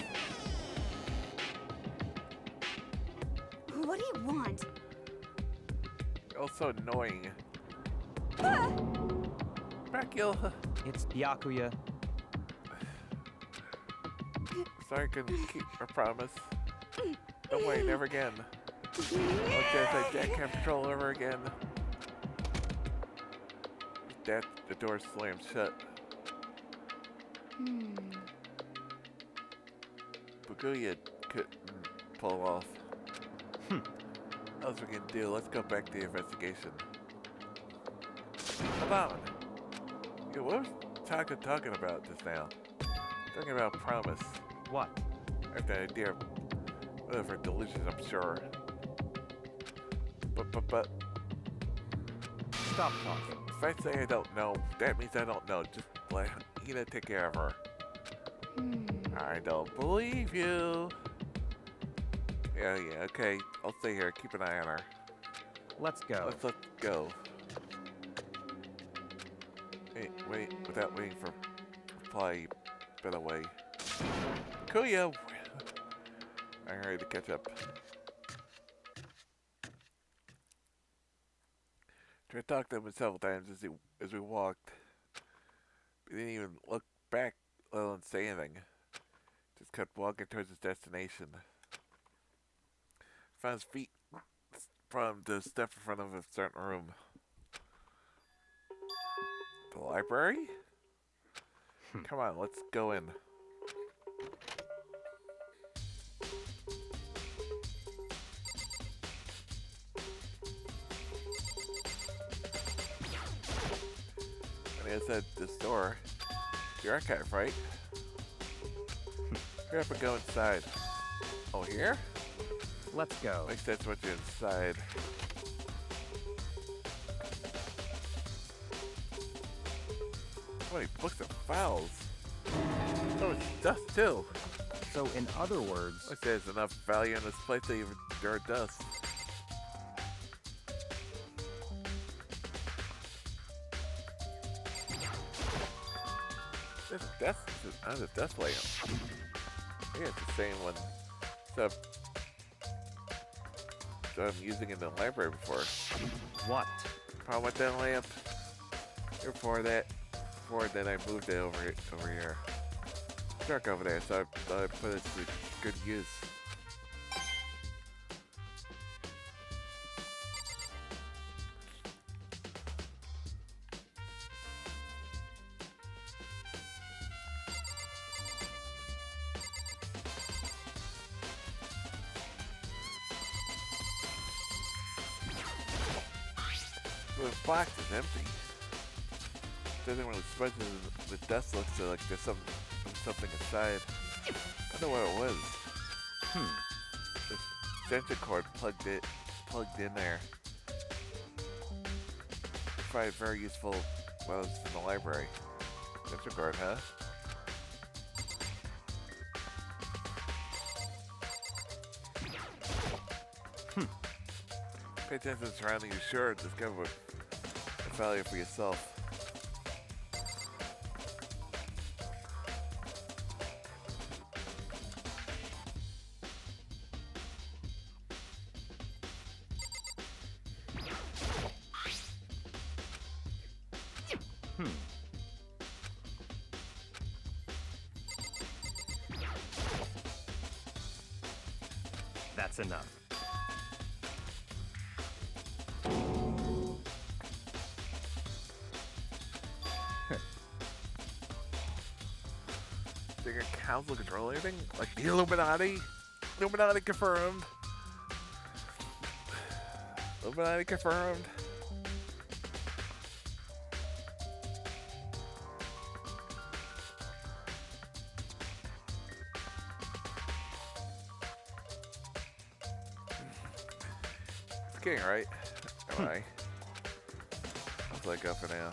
what do you want? also annoying. Bakil. It's Byakuya. Sorry I couldn't keep our promise. Don't worry, never again. I'll just let Jack have control over again. That the door slammed shut. Bakuya couldn't pull him off. What else we can do? Let's go back to the investigation. Come on. Yeah, what was Taka talking about just now? Talking about promise. What? I have no idea. Whatever delusions, I'm sure. But. Stop talking. If I say I don't know, that means I don't know. Just let Hina take care of her. I don't believe you. Yeah, okay. I'll stay here. Keep an eye on her. Let's go. Let's go. Hey, wait, without waiting for reply, better way. Kuya! I hurried to catch up. Tried to talk to him several times as we walked. He didn't even look back, let alone say anything. Just kept walking towards his destination. Found his feet from the step in front of a certain room. The library? Come on, let's go in. And it's at this door. The archive, right? Hurry up and go inside. Oh, here? Let's go. Makes sense once you're inside. So many books and files. Oh, it's dust too. So, in other words, I say there's enough value in this place to even endure dust. There's a desk. There's a desk layout. Yeah, it's the same one. Except that I'm using in the library before. what? Problem with that lamp. Before that, I moved it over here. It's dark over there, so I thought I'd put it to good use. The box is empty. doesn't really smudge the dust looks like there's something inside. I don't know what it was. This extension cord plugged in there. I find it very useful while I was in the library. Extension cord, huh? Pay attention to the surroundings. You're sure to discover a value for yourself. That's enough. Think a council control anything? Like the Illuminati? Illuminati confirmed. Illuminati confirmed. It's getting right. Am I? Let's let go for now.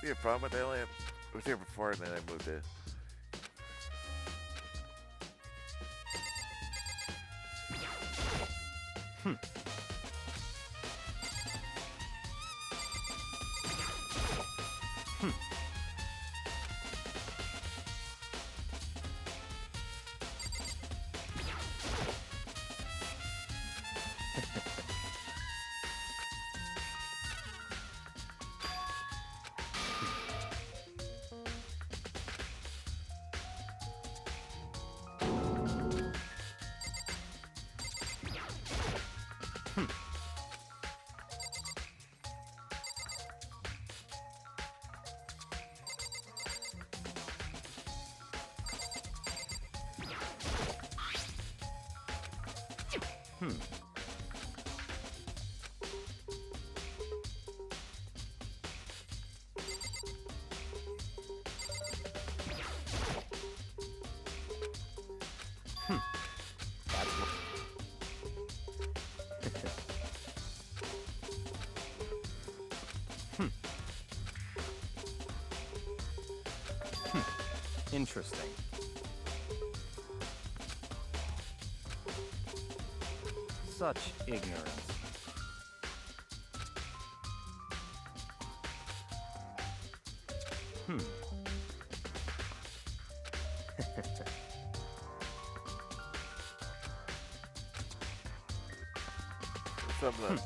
See a problem with that lamp? It was here before and then I moved it. Interesting. Such ignorance. Some of the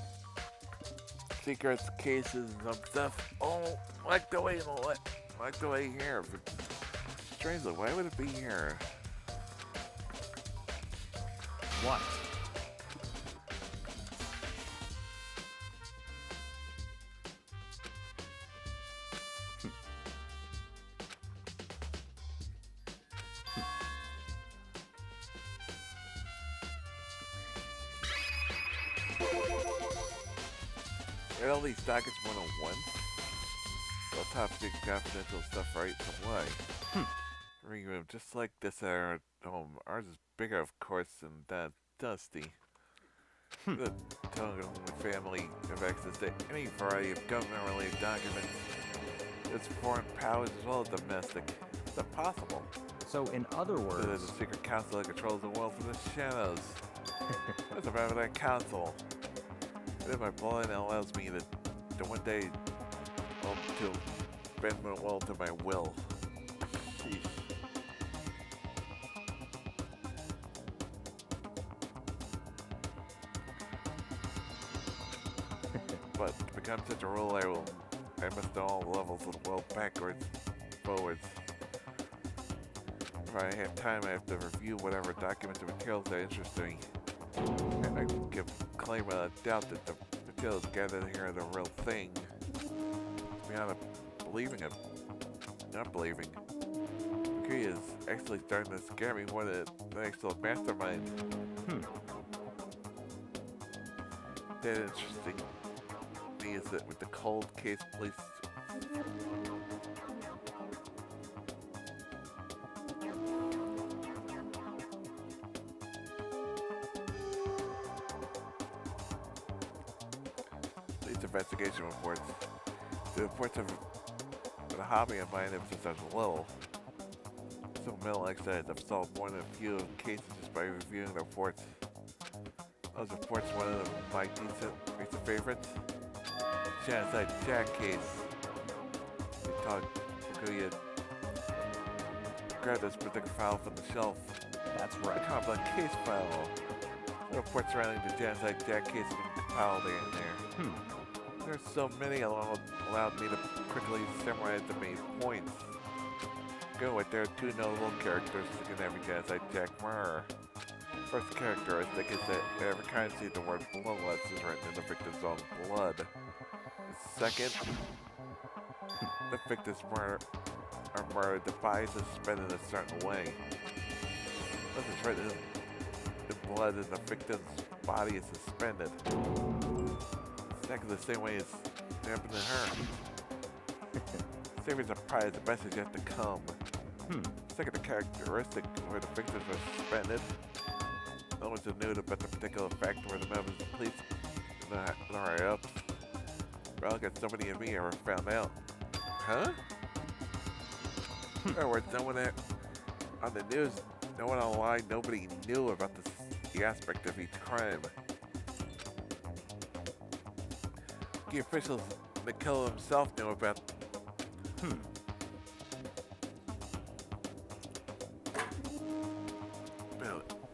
secrets, cases, and some stuff. Oh, like the way here. But strangely, why would it be here? What? Are all these dockets 101? All top secret confidential stuff, right? So why? Reading room just like this at our home. Ours is bigger, of course, than that dusty. The tongue of the family have access to any variety of government-related documents. It's foreign powers as well as domestic. It's impossible. So, in other words, There's a secret council that controls the world from the shadows. What's about that council? It is my blood and allows me to one day to bend my will to my will. Sheesh. But to become such a ruler, I must know all levels of the world backwards, forwards. If I have time, I have to review whatever documents and materials that interest me. I can claim without doubt that the materials gathered here are the real thing. Beyond believing it, not believing. Bakuya is actually starting to scare me more than the actual mastermind. That interesting thing is that with the cold case police. These investigation reports. The reports of a hobby of mine ever since I was little. So mental exercise, I've solved more than a few cases just by reviewing the reports. Those reports, one of my recent favorites. Genocide Jack case. We taught Bakuya grab this particular file from the shelf. That's A right. complex case file. The reports surrounding the Genocide Jack case have been compiled in there. There's so many allowed me to quickly summarize the main points. Go with there are two notable characteristics in every Genocide Jack murder. First characteristic is that every time you see the word bloodlust is written in the victim's own blood. Second, the victim's murder defies is spent in a certain way. This is written in blood and the victim's body is suspended. Exactly the same way as happened to her. Same as a prize, the message yet to come. Second, the characteristic where the victims were suspended. No one's knew about the particular fact where the members of the police and the higher-ups. Well, got somebody in me ever found out. Huh? In other words, no one on the news, no one online, nobody knew about the aspect of each crime. The officials, the killer himself knew about.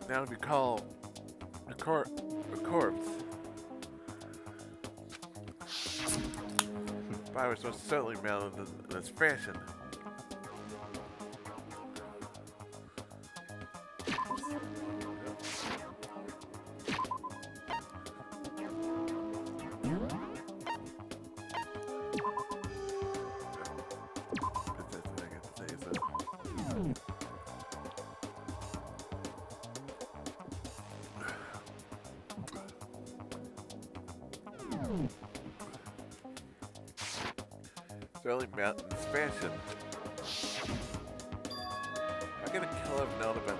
Now if you call a corpse. But I was most certainly mounted in this fashion. Certainly mounted in this fashion. How can a killer have known about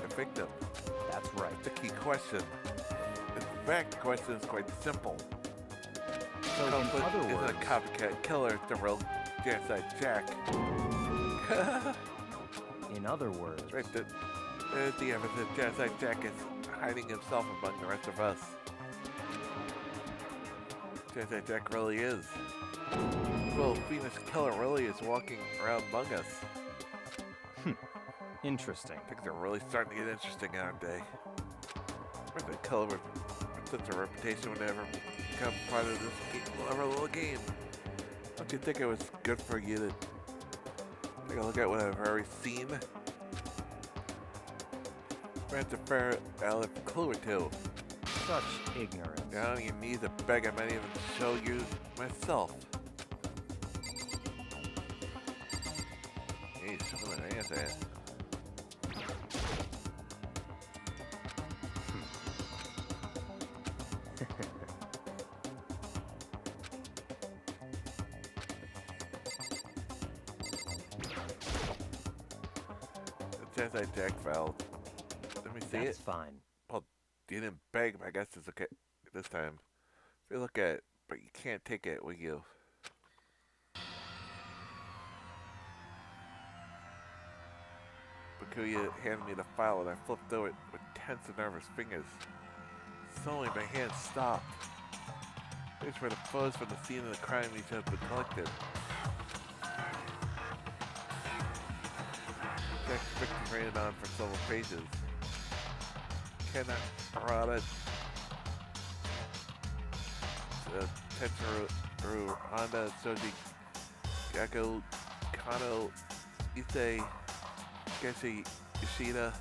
the victim? That's right. The key question. In fact, the question is quite simple. So in other Isn't words, a copycat killer the real Genocide Jack? in other words, Right, there's the evidence that Genocide Jack is hiding himself among the rest of us. Genocide Jack really is. Well, Venus Killer really is walking around among us. interesting. Things are really starting to get interesting, aren't they? Where's the killer with such a reputation would ever become part of this our little game? Don't you think it was good for you to take a look at what I've already seen? That's a fair clue or two. Such ignorance. I don't even need to beg, I might even show you myself. Jeez, what an answer. The Genocide Jack file. Let me see That's it. fine. Well, you didn't beg, but I guess it's okay this time. If you look at it, but you can't take it with you. Bakuya handed me the file and I flipped through it with tense and nervous fingers. Suddenly my hand stopped. Here's where the photos from the scene of the crime each had been collected. Jack's victim rated on for several pages. Kenna Arata, Tetsuru Honda, Soji Gakko, Kano, Issei, Geshi Ishida,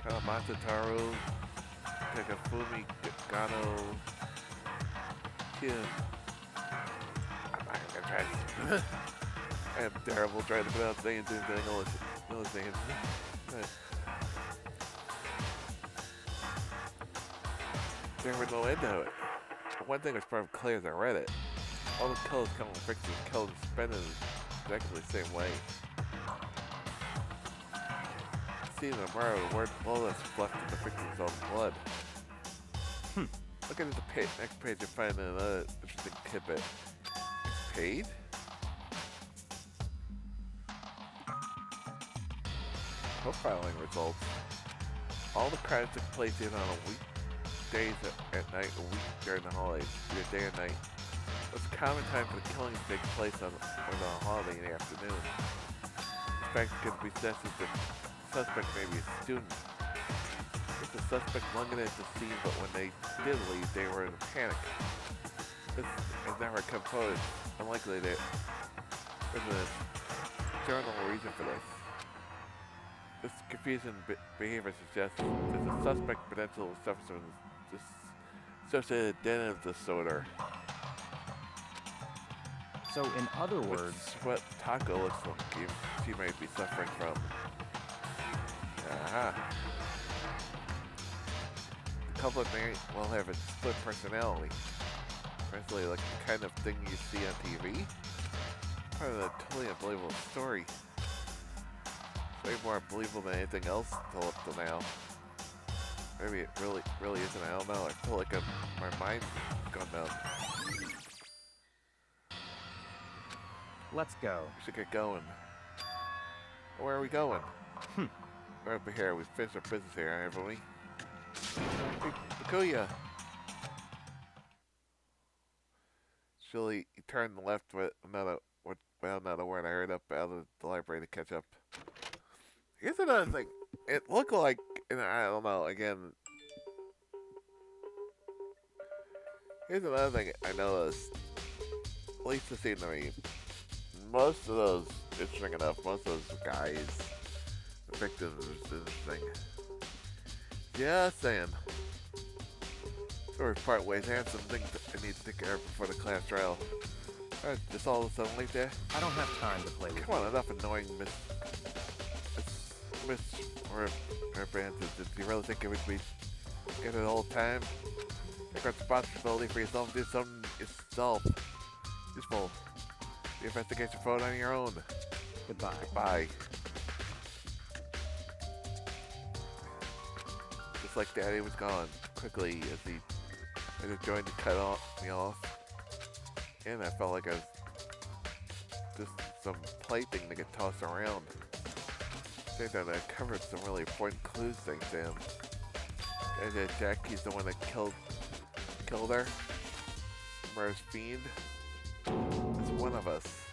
Kalamata Taro, Takafumi Gano, Kia. I'm not gonna try this. I am terrible trying to pronounce names and those names. There was no end to it. One thing was probably clear as I read it. All the kills come from victims killed and spending exactly the same way. See the tomorrow, the word blood that's left in the victim's own blood. Look at the next page and find another interesting tidbit. It's paid? Profiling results. All the crimes took place either on a weekdays at night, a week during the holidays, either day or night. It's a common time for the killings to take place on a holiday in the afternoon. This fact could be assessed as the suspect may be a student. If the suspect lingered at the scene, but when they did leave, they were in a panic. This has never come forward. It's unlikely that there's a general reason for this. This confusing behavior suggests that the suspect potentially suffers from this associated identity disorder. So, in other Which words, is what Taco looks like she might be suffering from. Aha. The couple may well have a split personality. Especially like the kind of thing you see on TV. Part of a totally unbelievable story. Way more believable than anything else until up to now. Maybe it really isn't. I don't know. I feel like my mind's gone down. let's go. We should get going. Where are we going? We're over here. We've finished our business here, haven't we? Hey, Bakuya! Surely he turned left with another word I heard up out of the library to catch up. Here's another thing. It looked like, and I don't know, again. Here's another thing I noticed. At least this scenery. Most of those, interesting enough, most of those guys, the victims, is interesting. Yeah, saying. So we part ways. I have some things I need to take care of before the class trial. Alright, just all of a sudden like that. I don't have time to play with Come on, enough annoying Miss Francis. Did you really think it would be good at all time? Take responsibility for yourself, do something yourself. Useful. The investigation vote on your own. Goodbye. Bye. Just like Daddy was gone quickly as he had to join to cut me off. And I felt like I was just some plaything to get tossed around. I think that I covered some really important clues thanks to him. And that Jackie's the one that killed her. Murder's fiend. It's one of us.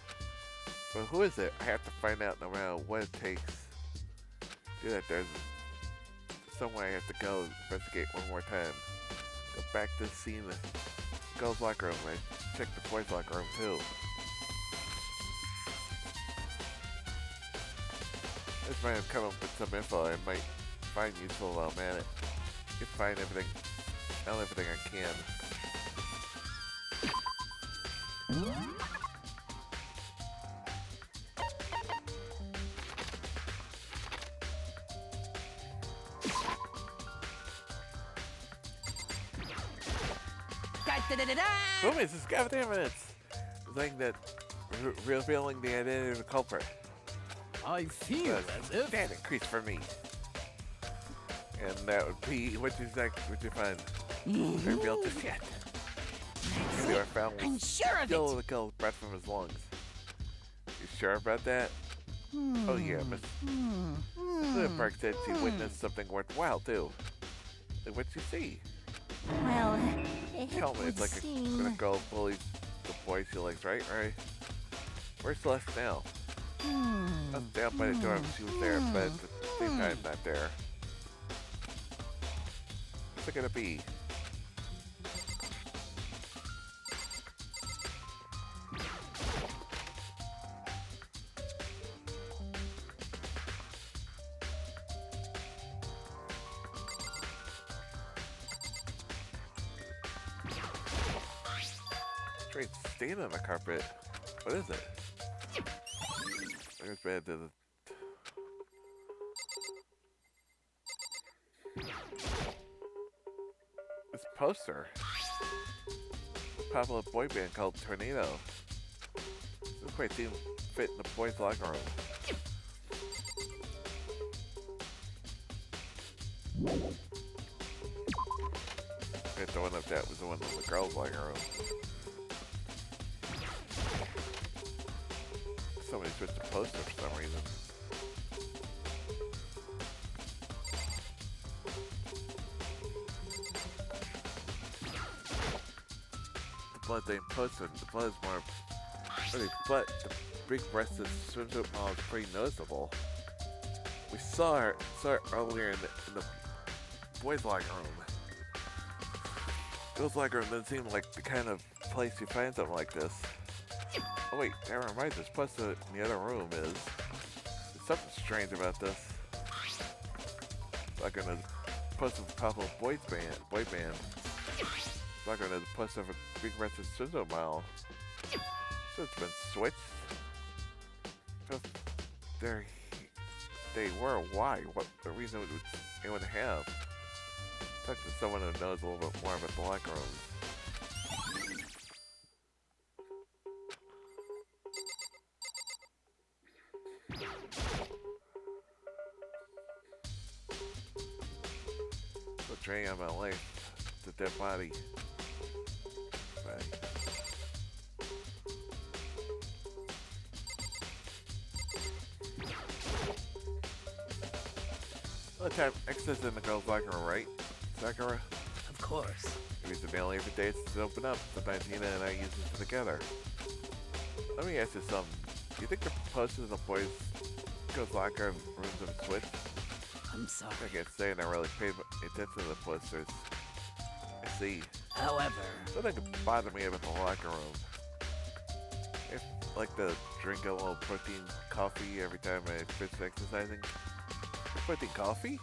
But who is it? I have to find out no matter what it takes. Do that. There's somewhere I have to go investigate one more time. Go back to the scene of the girls' locker room. I check the boys' locker room too. This might have come up with some info I might find useful while I'm at it. I can find everything I can. Boom, it's just goddamn minutes. The thing that revealing the identity of the culprit. I feel as if... That increase for me. And that would be, what you find? Revealed this yet. Maybe I found I'm sure of still it. the kill breath from his lungs. You sure about that? Oh yeah, Miss Park said she witnessed something worthwhile too. Like, what'd you see? Well, it Tell me, would it's like seem... when a girl bullies the boy she likes, right? Where's Celeste now? I was down by the door when she was there, but at the same time, not there. What's it gonna be? Straight stain on the carpet. What is it? There's bad to the... This poster. A popular boy band called Tornado. Doesn't quite seem fit in the boys' locker room. I had to wonder if that was the one in the girls' locker room. Somebody switched the poster for some reason. The blood-stained poster. The blood is more... But the big-breasted swimsuit model is pretty noticeable. We saw it earlier in the boys' locker room. Girls' locker room doesn't seem like the kind of place you find something like this. Oh wait, that reminds us. Plus in the other room is... There's something strange about this. Like on a poster of a popular boy band. Like on a poster of a big-breasted swimsuit model. So it's been switched. So they were. Why? What the reason would anyone have? Talk to someone who knows a little bit more about the locker rooms. So draining on my life. The dead body. Right. All the time, access in the girls' locker room, right? Sakura? Of course. We use the mail every day to open up. Sometimes Hina and I use it together. Let me ask you something. Do you think the posters in the boys' girls' locker rooms have switched? I'm sorry. I can't say, and I really paid attention to the posters. I see. However, Something could bother me about the locker room. If, like, to drink a little protein coffee every time I finish exercising. Protein coffee?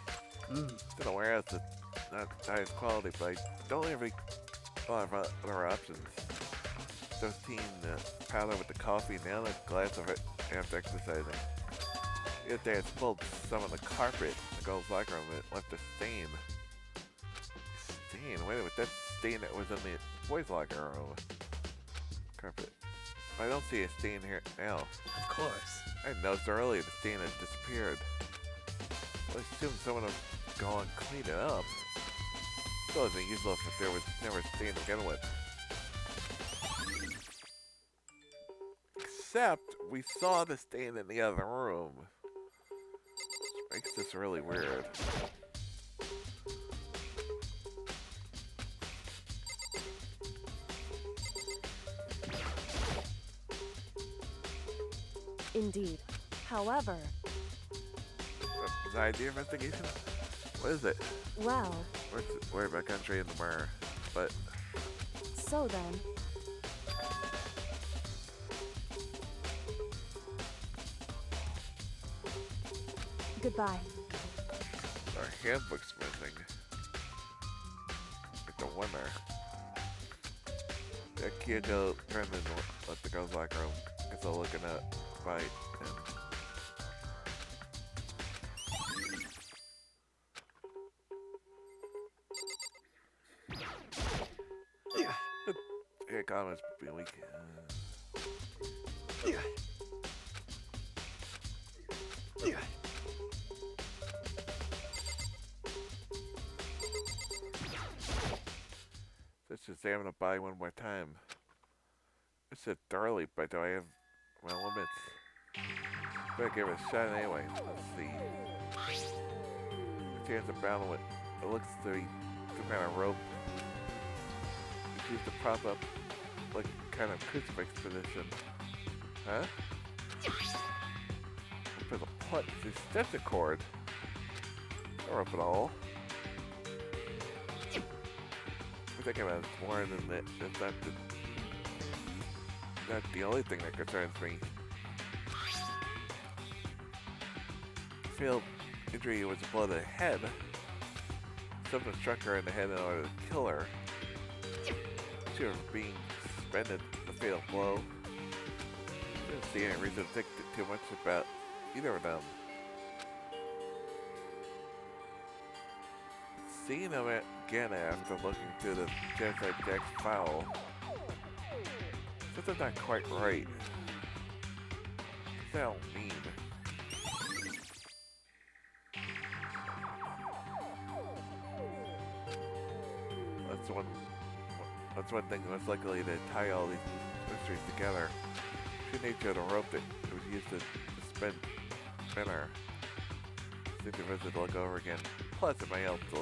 Don't know where else it's not highest quality, but I don't have a lot of other options. 13 powder with the coffee, now a glass of it after exercising. The other day I spilled some on the carpet in the girls' locker room and it left a stain. Stain? Wait a minute, that stain that was in the boys' locker room. Carpet. I don't see a stain here now. of course. I noticed earlier the stain had disappeared. I assume someone would go and clean it up. Still isn't useless if there was never a stain to begin with. Except, we saw the stain in the other room. Which makes this really weird. Indeed. However, Is that idea investigation? What is it? well, Where's my country in the mirror? But so then, goodbye. our handbook's missing. Like the winner. That kid go turn and let the girls' locker room. Guess I'll look at that fight and yeah, comments be weak. Let's just examine the body one more time. I said thoroughly, but do I have my limits? Better give it a shot anyway. Let's see. The hands are bound with it looks to be some kind of rope. It's used to prop up like kind of crucifix position. Huh? For the putt, the extension cord. No rope at all. We're thinking about it more than that. That's not the only thing that concerns me. Failed injury was a blow to the head. Someone struck her in the head in order to kill her. She was being suspended the fatal blow. She was see any reason to think too much about either of them. Seeing them again after looking through the Genocide Jack's file, something's not quite right. What's that all mean? That's one thing most likely to tie all these mysteries together. True nature of the rope that it was used to spin her. Think the visit to look over again. Plus, it might help to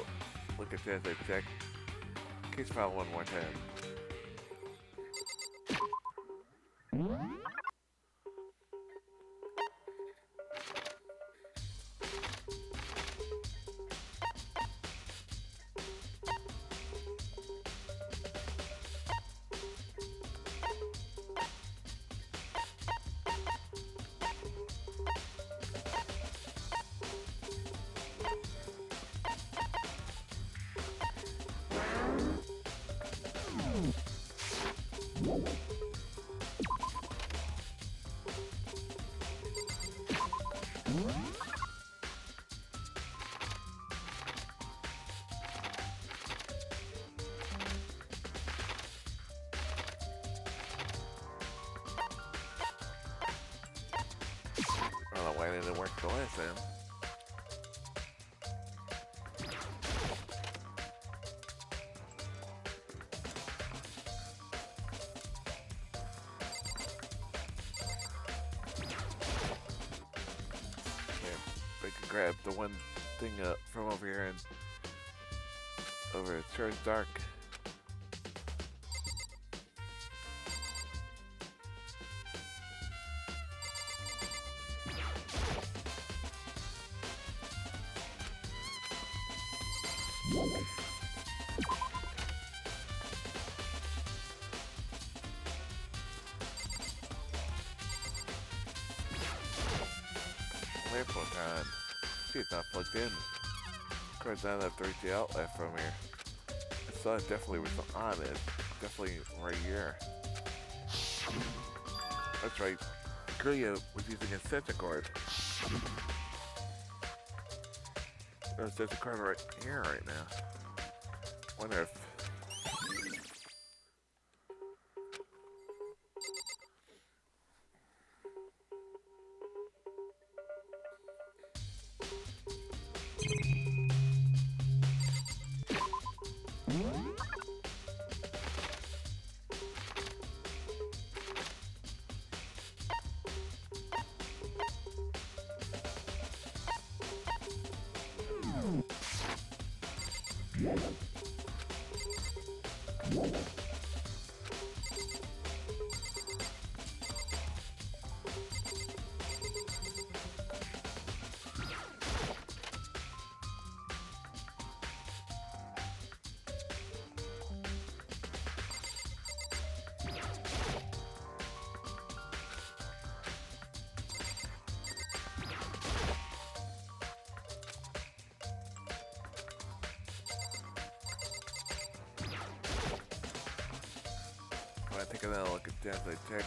look at Genocide Jack case file one more time. I don't know why it didn't work the last time. Yeah, I can grab the one thing up from over here and over at Church Dark. Lamp on. See, it's not plugged in. Of course, I don't have to reach the outlet from here. I saw it definitely was on it. Definitely right here. That's right. Kuya was using a extension cord. There's a extension cord right here right now. Wonder if... I think I'm gonna look at Genocide Tech.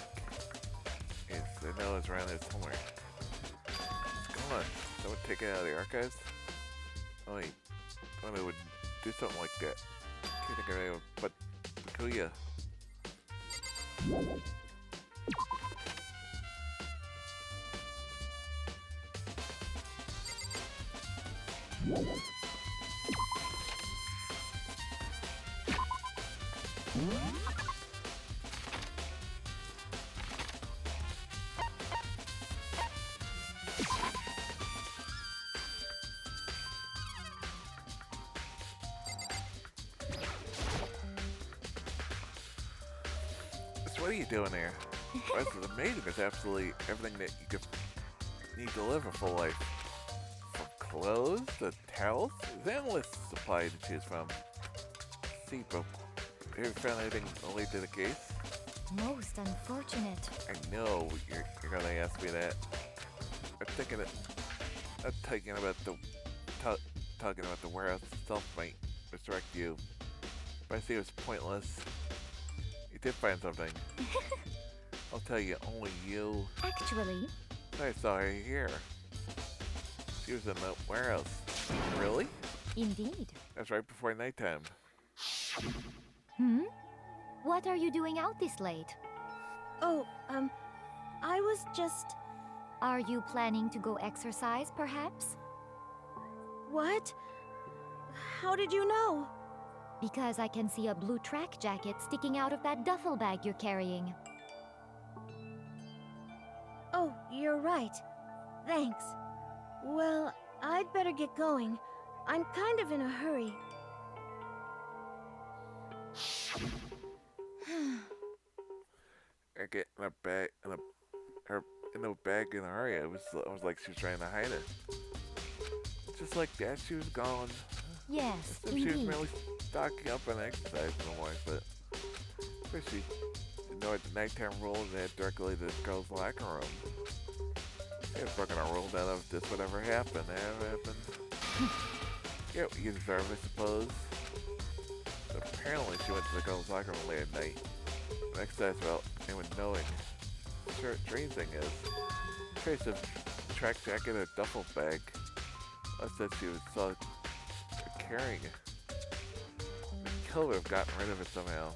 I know it's around there somewhere. What's going on? Someone take it out of the archives? Oh wait, I thought I would do something like that. Can't think of anyone but Kuya. What are you doing here? This is amazing. It's absolutely everything that you could need to live a full life. From clothes to towels, there's endless supply to choose from. See, but have you found anything related to the case? Most unfortunate. I know you're gonna ask me that. I'm thinking that talking about the warehouse itself might distract you, but I see it was pointless. You did find something. I'll tell you, only you. Actually, I saw her here. She was in the warehouse. Really? indeed. That's right before nighttime. Hmm? What are you doing out this late? Oh, I was just. Are you planning to go exercise, perhaps? What? How did you know? Because I can see a blue track jacket sticking out of that duffel bag you're carrying. Oh, you're right. Thanks. Well, I'd better get going. I'm kind of in a hurry. I get in a bag in a bag in a hurry. It was like she was trying to hide it. Just like that, she was gone. Yes, She was indeed. merely stocking up on exercise in the morning, but she ignored the nighttime rule and headed directly to the girls' locker room. She had broken a rule down of this whatever happened. That happened. Yeah, you deserve it, I suppose. So apparently she went to the girls' locker room late at night. Exercise without anyone knowing. Sure, strange thing is, trace of track jacket or duffel bag. I said she was saw her carrying it. The killer would have gotten rid of it somehow.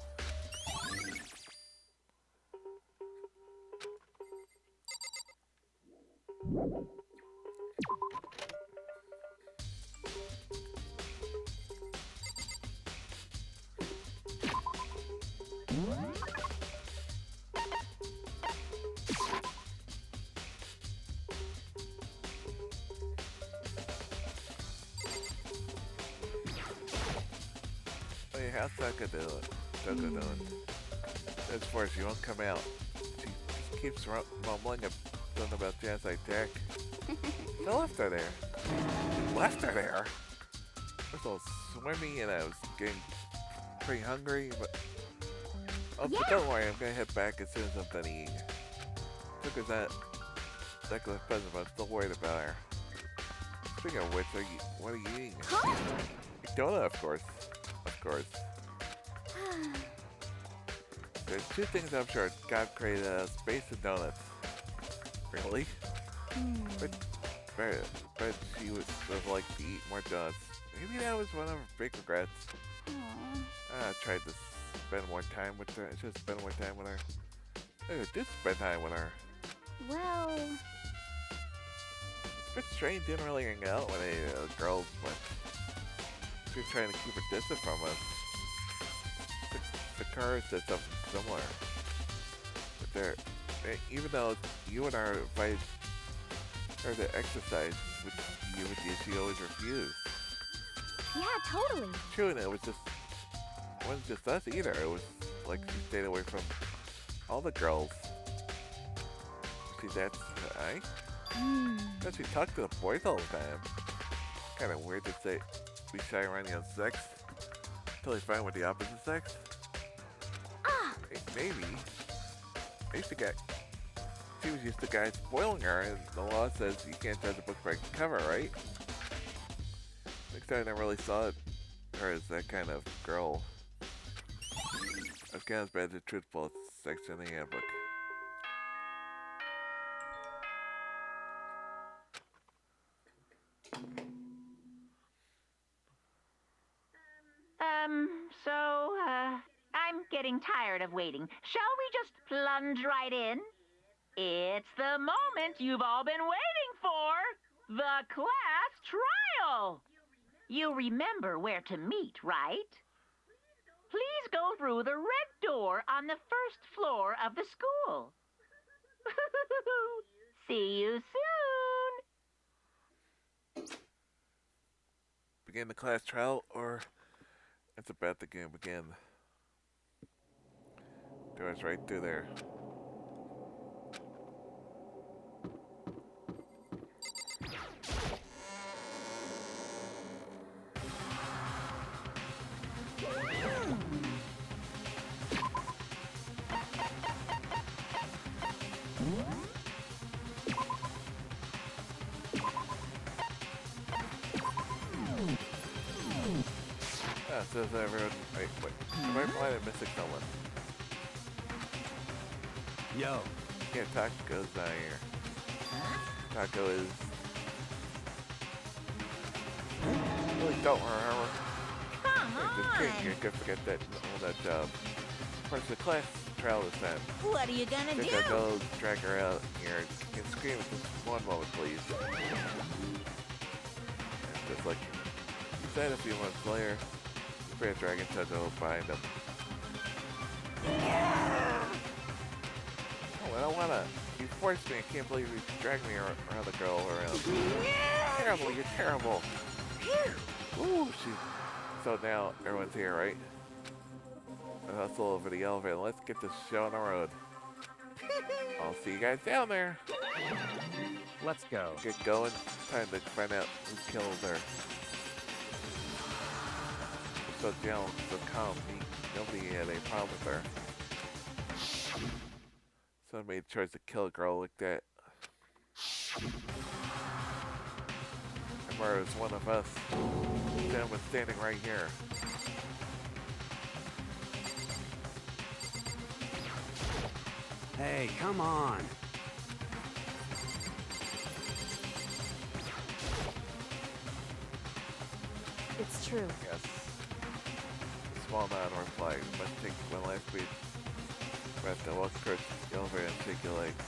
Hey, how's Tucker doing? As far as she won't come out. She just keeps mumbling something about Jazz Tech. I left her there. You left her there? I was all swimmy and I was getting pretty hungry, but... Oh, but don't worry, I'm gonna head back as soon as I'm done eating. Tucker's not that good present, but I'm still worried about her. Speaking of which, what are you eating? Huh? Donut, of course. Of course. There's two things I'm sure God created: space and donuts. Really? But she would have liked to eat more donuts. Maybe that was one of her big regrets. I tried to spend more time with her. I should spend more time with her. I did spend time with her. Well. It's a bit strange, didn't really hang out with any girls, but she was trying to keep her distant from us. The car said something similar. But even though you and I invited her to exercise with you, she always refused. Yeah, totally. True, and it wasn't just us either. It was like she stayed away from all the girls. See, that's right. But she talked to the boys all the time. Kind of weird to say be shy around the sex until they find with the opposite sex. Maybe she was used to guys spoiling her, and the law says you can't judge a book by its cover, right? Next time I never really saw her as that kind of girl. I was kind of as bad as the truthful section in the handbook. I'm getting tired of waiting. Shall we just plunge right in? It's the moment you've all been waiting for. The class trial. You remember where to meet, right? Please go through the red door on the first floor of the school. See you soon. Begin the class trial, or it's about to begin. Doors right through there. Says everyone. Wait. Am I blind and missing someone? Yo. Yeah, Taco's not here. Taco is... Really don't remember. Come You on. could forget that all that parts of the class trial this time. What are you gonna Think do? I'll go drag her out here and scream at this one moment, please. And just like you said a few months later, Spirit Dragon Taco behind him. Oh, I don't wanna. You forced me. I can't believe you dragged me around the girl around. Terrible, you're terrible. Ooh, she. So now everyone's here, right? And hustle over the elevator. Let's get this show on the road. I'll see you guys down there. Let's go. Get going. Time to find out who killed her. So gentle, so calm. Nobody had any problem with her. Someone made a choice to kill a girl like that. Amara is one of us. Sam was standing right here. Hey, come on. It's true. Yes. A small amount of reply. You must take one last beat. Rest and walk towards the elevator and shake your legs.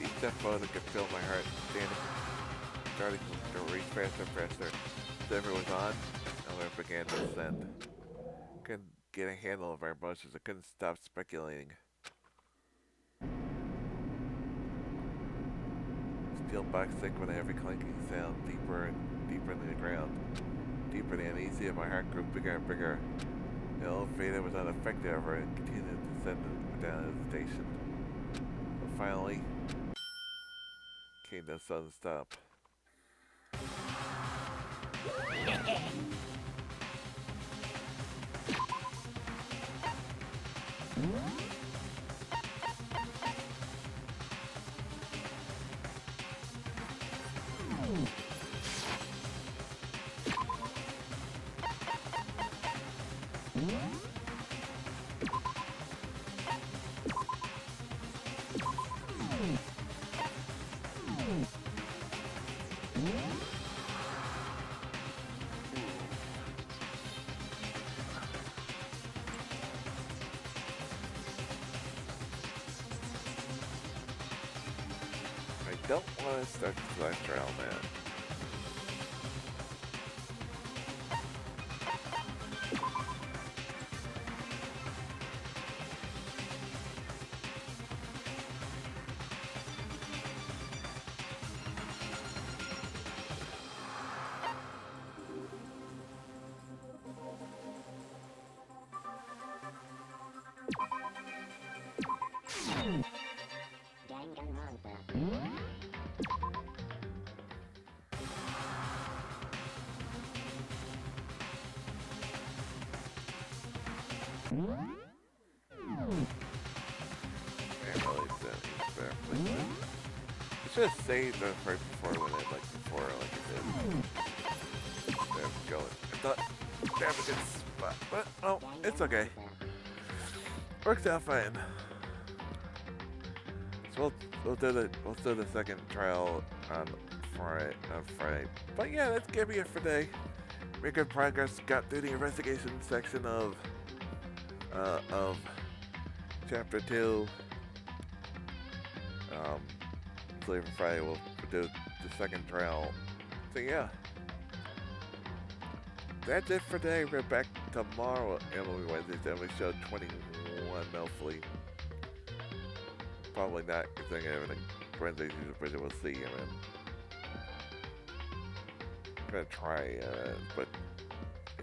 Each step forward could feel my heart starting to reach faster and faster. The elevator was on, the elevator began to ascend. Couldn't get a handle of our emotions. I couldn't stop speculating. Steel box thick with every clanking sound, deeper and deeper into the ground. Deeper than uneasy, and my heart grew bigger and bigger. The elevator was unaffected over it and continued to descend without hesitation. But finally, came to a sudden stop. I don't want to start this last trial, man. Danganronpa. I should have saved it right before when it, like, before, like it did. There we go. I thought, damn, a good spot, but, oh, it's okay. Works out fine. So we'll do the second trial on Friday. But yeah, that's gonna be it for today. Make good progress. Got through the investigation section of chapter 2. So even Friday we'll do the second trial. So yeah, that's it for today. We're back tomorrow. Emily Wednesday, then we show 21 hopefully. Probably not, because I have everything Wednesday's usually we'll see. I mean, I'm gonna try, but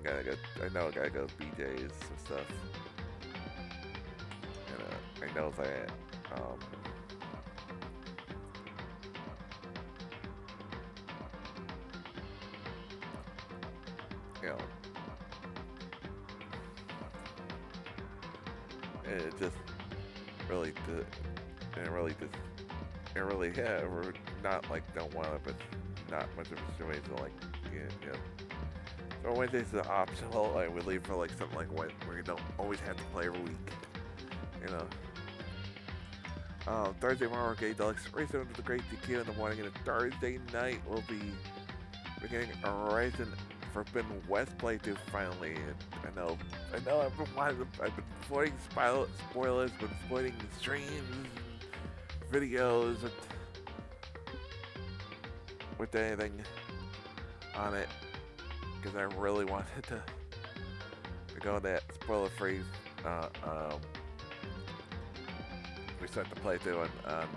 I know I gotta go to BJ's and stuff. And I know that you know, it just really yeah, we're not like don't want it, but not much of a situation like yeah. So Wednesdays is optional. Like we leave for like something like when we don't always have to play every week, you know. Thursday morning Arcade Deluxe Racing into the Great DQ in the morning, and Thursday night we'll be beginning a Horizon Forbidden West playthrough finally. And I know I've been avoiding spoilers, been avoiding streams, videos with anything on it, because I really wanted to go that spoiler-free. We start the playthrough on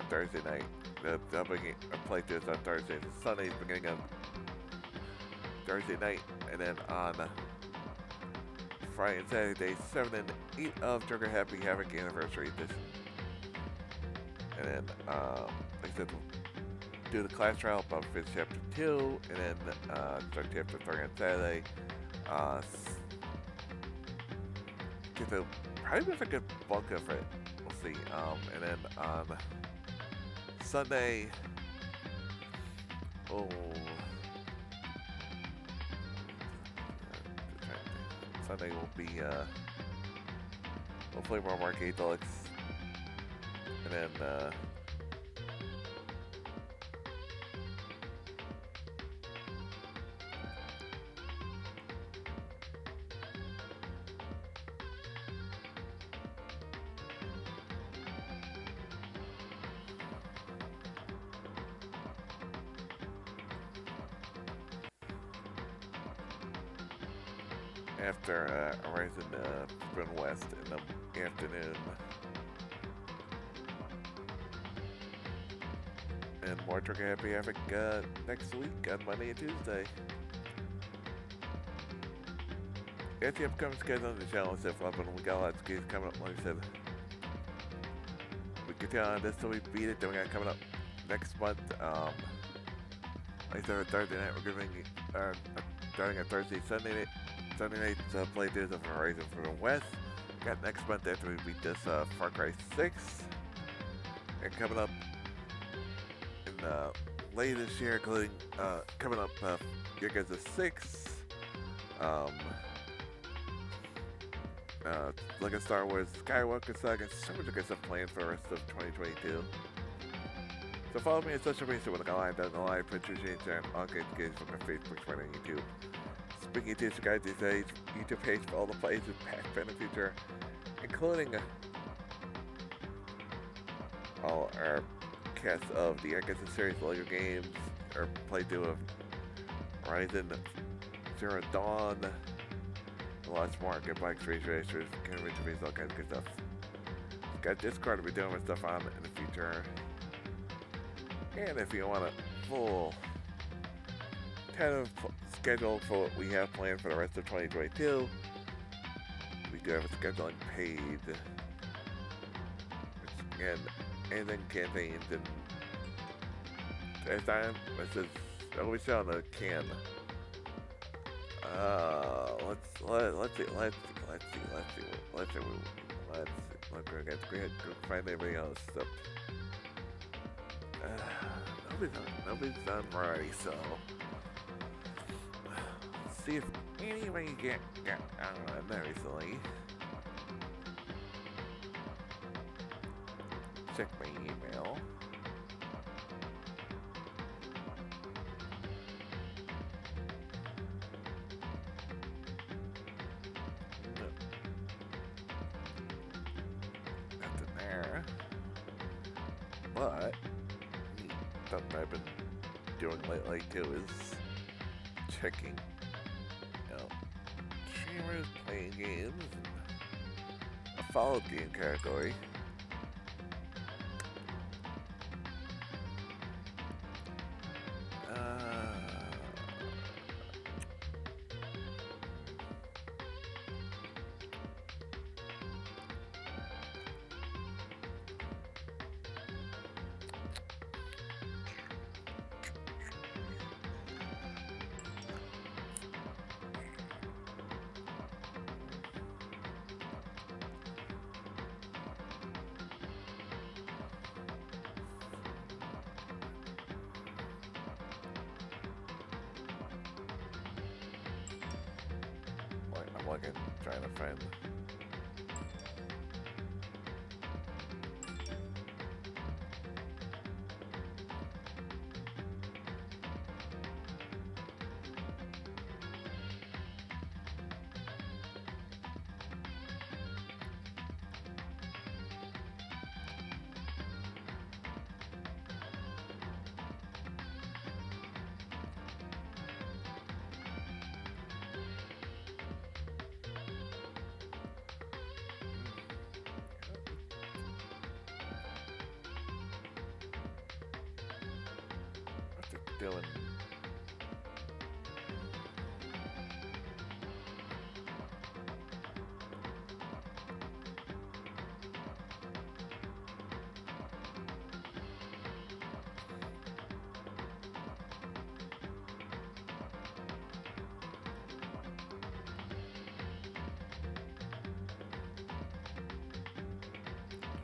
Thursday night. The playthroughs on Thursdays and Sundays, beginning on Thursday night, and then on Friday and Saturday, 7 and 8 of Trigger Happy Havoc Anniversary Edition. And then, like I said, we'll do the class trial about finish chapter 2, and then start chapter 3 on Saturday. Get the probably was a good bulk of it. We'll see. And then on Sunday, Sunday will be hopefully more Arcade Deluxe, and then after Horizon Forbidden West in the afternoon. And more Trigger Happy Havoc next week on Monday and Tuesday. At the upcoming schedule on the channel is up, and we got a lot of games coming up. Like I said, we continue on this till we beat it. Then we got coming up next month. Like I said, Thursday night we're giving starting on Thursday, Sunday night. Sunday night's playthroughs of Horizon Forbidden West. Got next month after we beat this Far Cry 6. And coming up in late this year, including coming up Yakuza 6. Like a Star Wars Skywalker Saga, so much good stuff planned for the rest of 2022. So follow me on social media with Danganronpa, Picture Change, and all kinds of games from my Facebook, Twitter, and YouTube. Speaking to you guys, this YouTube page for all the plays in past, present, and future, including all our cast of the Yakuza series, LEGO games, our playthrough of Horizon Zero Dawn, lots more, good bikes, race racers, convention races, all kinds of good stuff. Got Discord to be doing with stuff on in the future. And if you want a full tentative schedule for what we have planned for the rest of 2022, we do have a scheduling page. And anything campaigns and as time, it says, always say on the can. Let's find anybody else. So, nobody's done variety, so let's see if anybody got on that recently. Check my email. But something I've been doing lately too is checking, streamers playing games and a followed game category. I'm looking, trying to find. doing.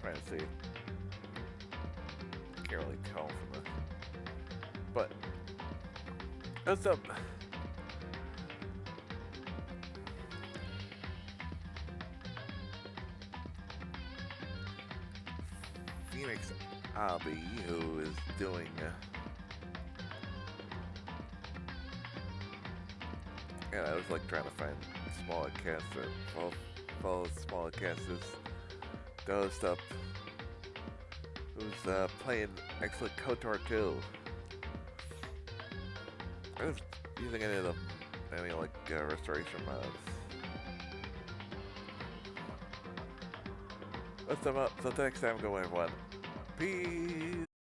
Trying to see. Can't really tell from the. But what's up? Phoenix Abby, who is doing. Yeah, I was like trying to find smaller casts that follow smaller casts. Does up. Who's playing excellent KOTOR 2. I was using any of the restoration mods. Let's them up. So next time, go everyone. Peace.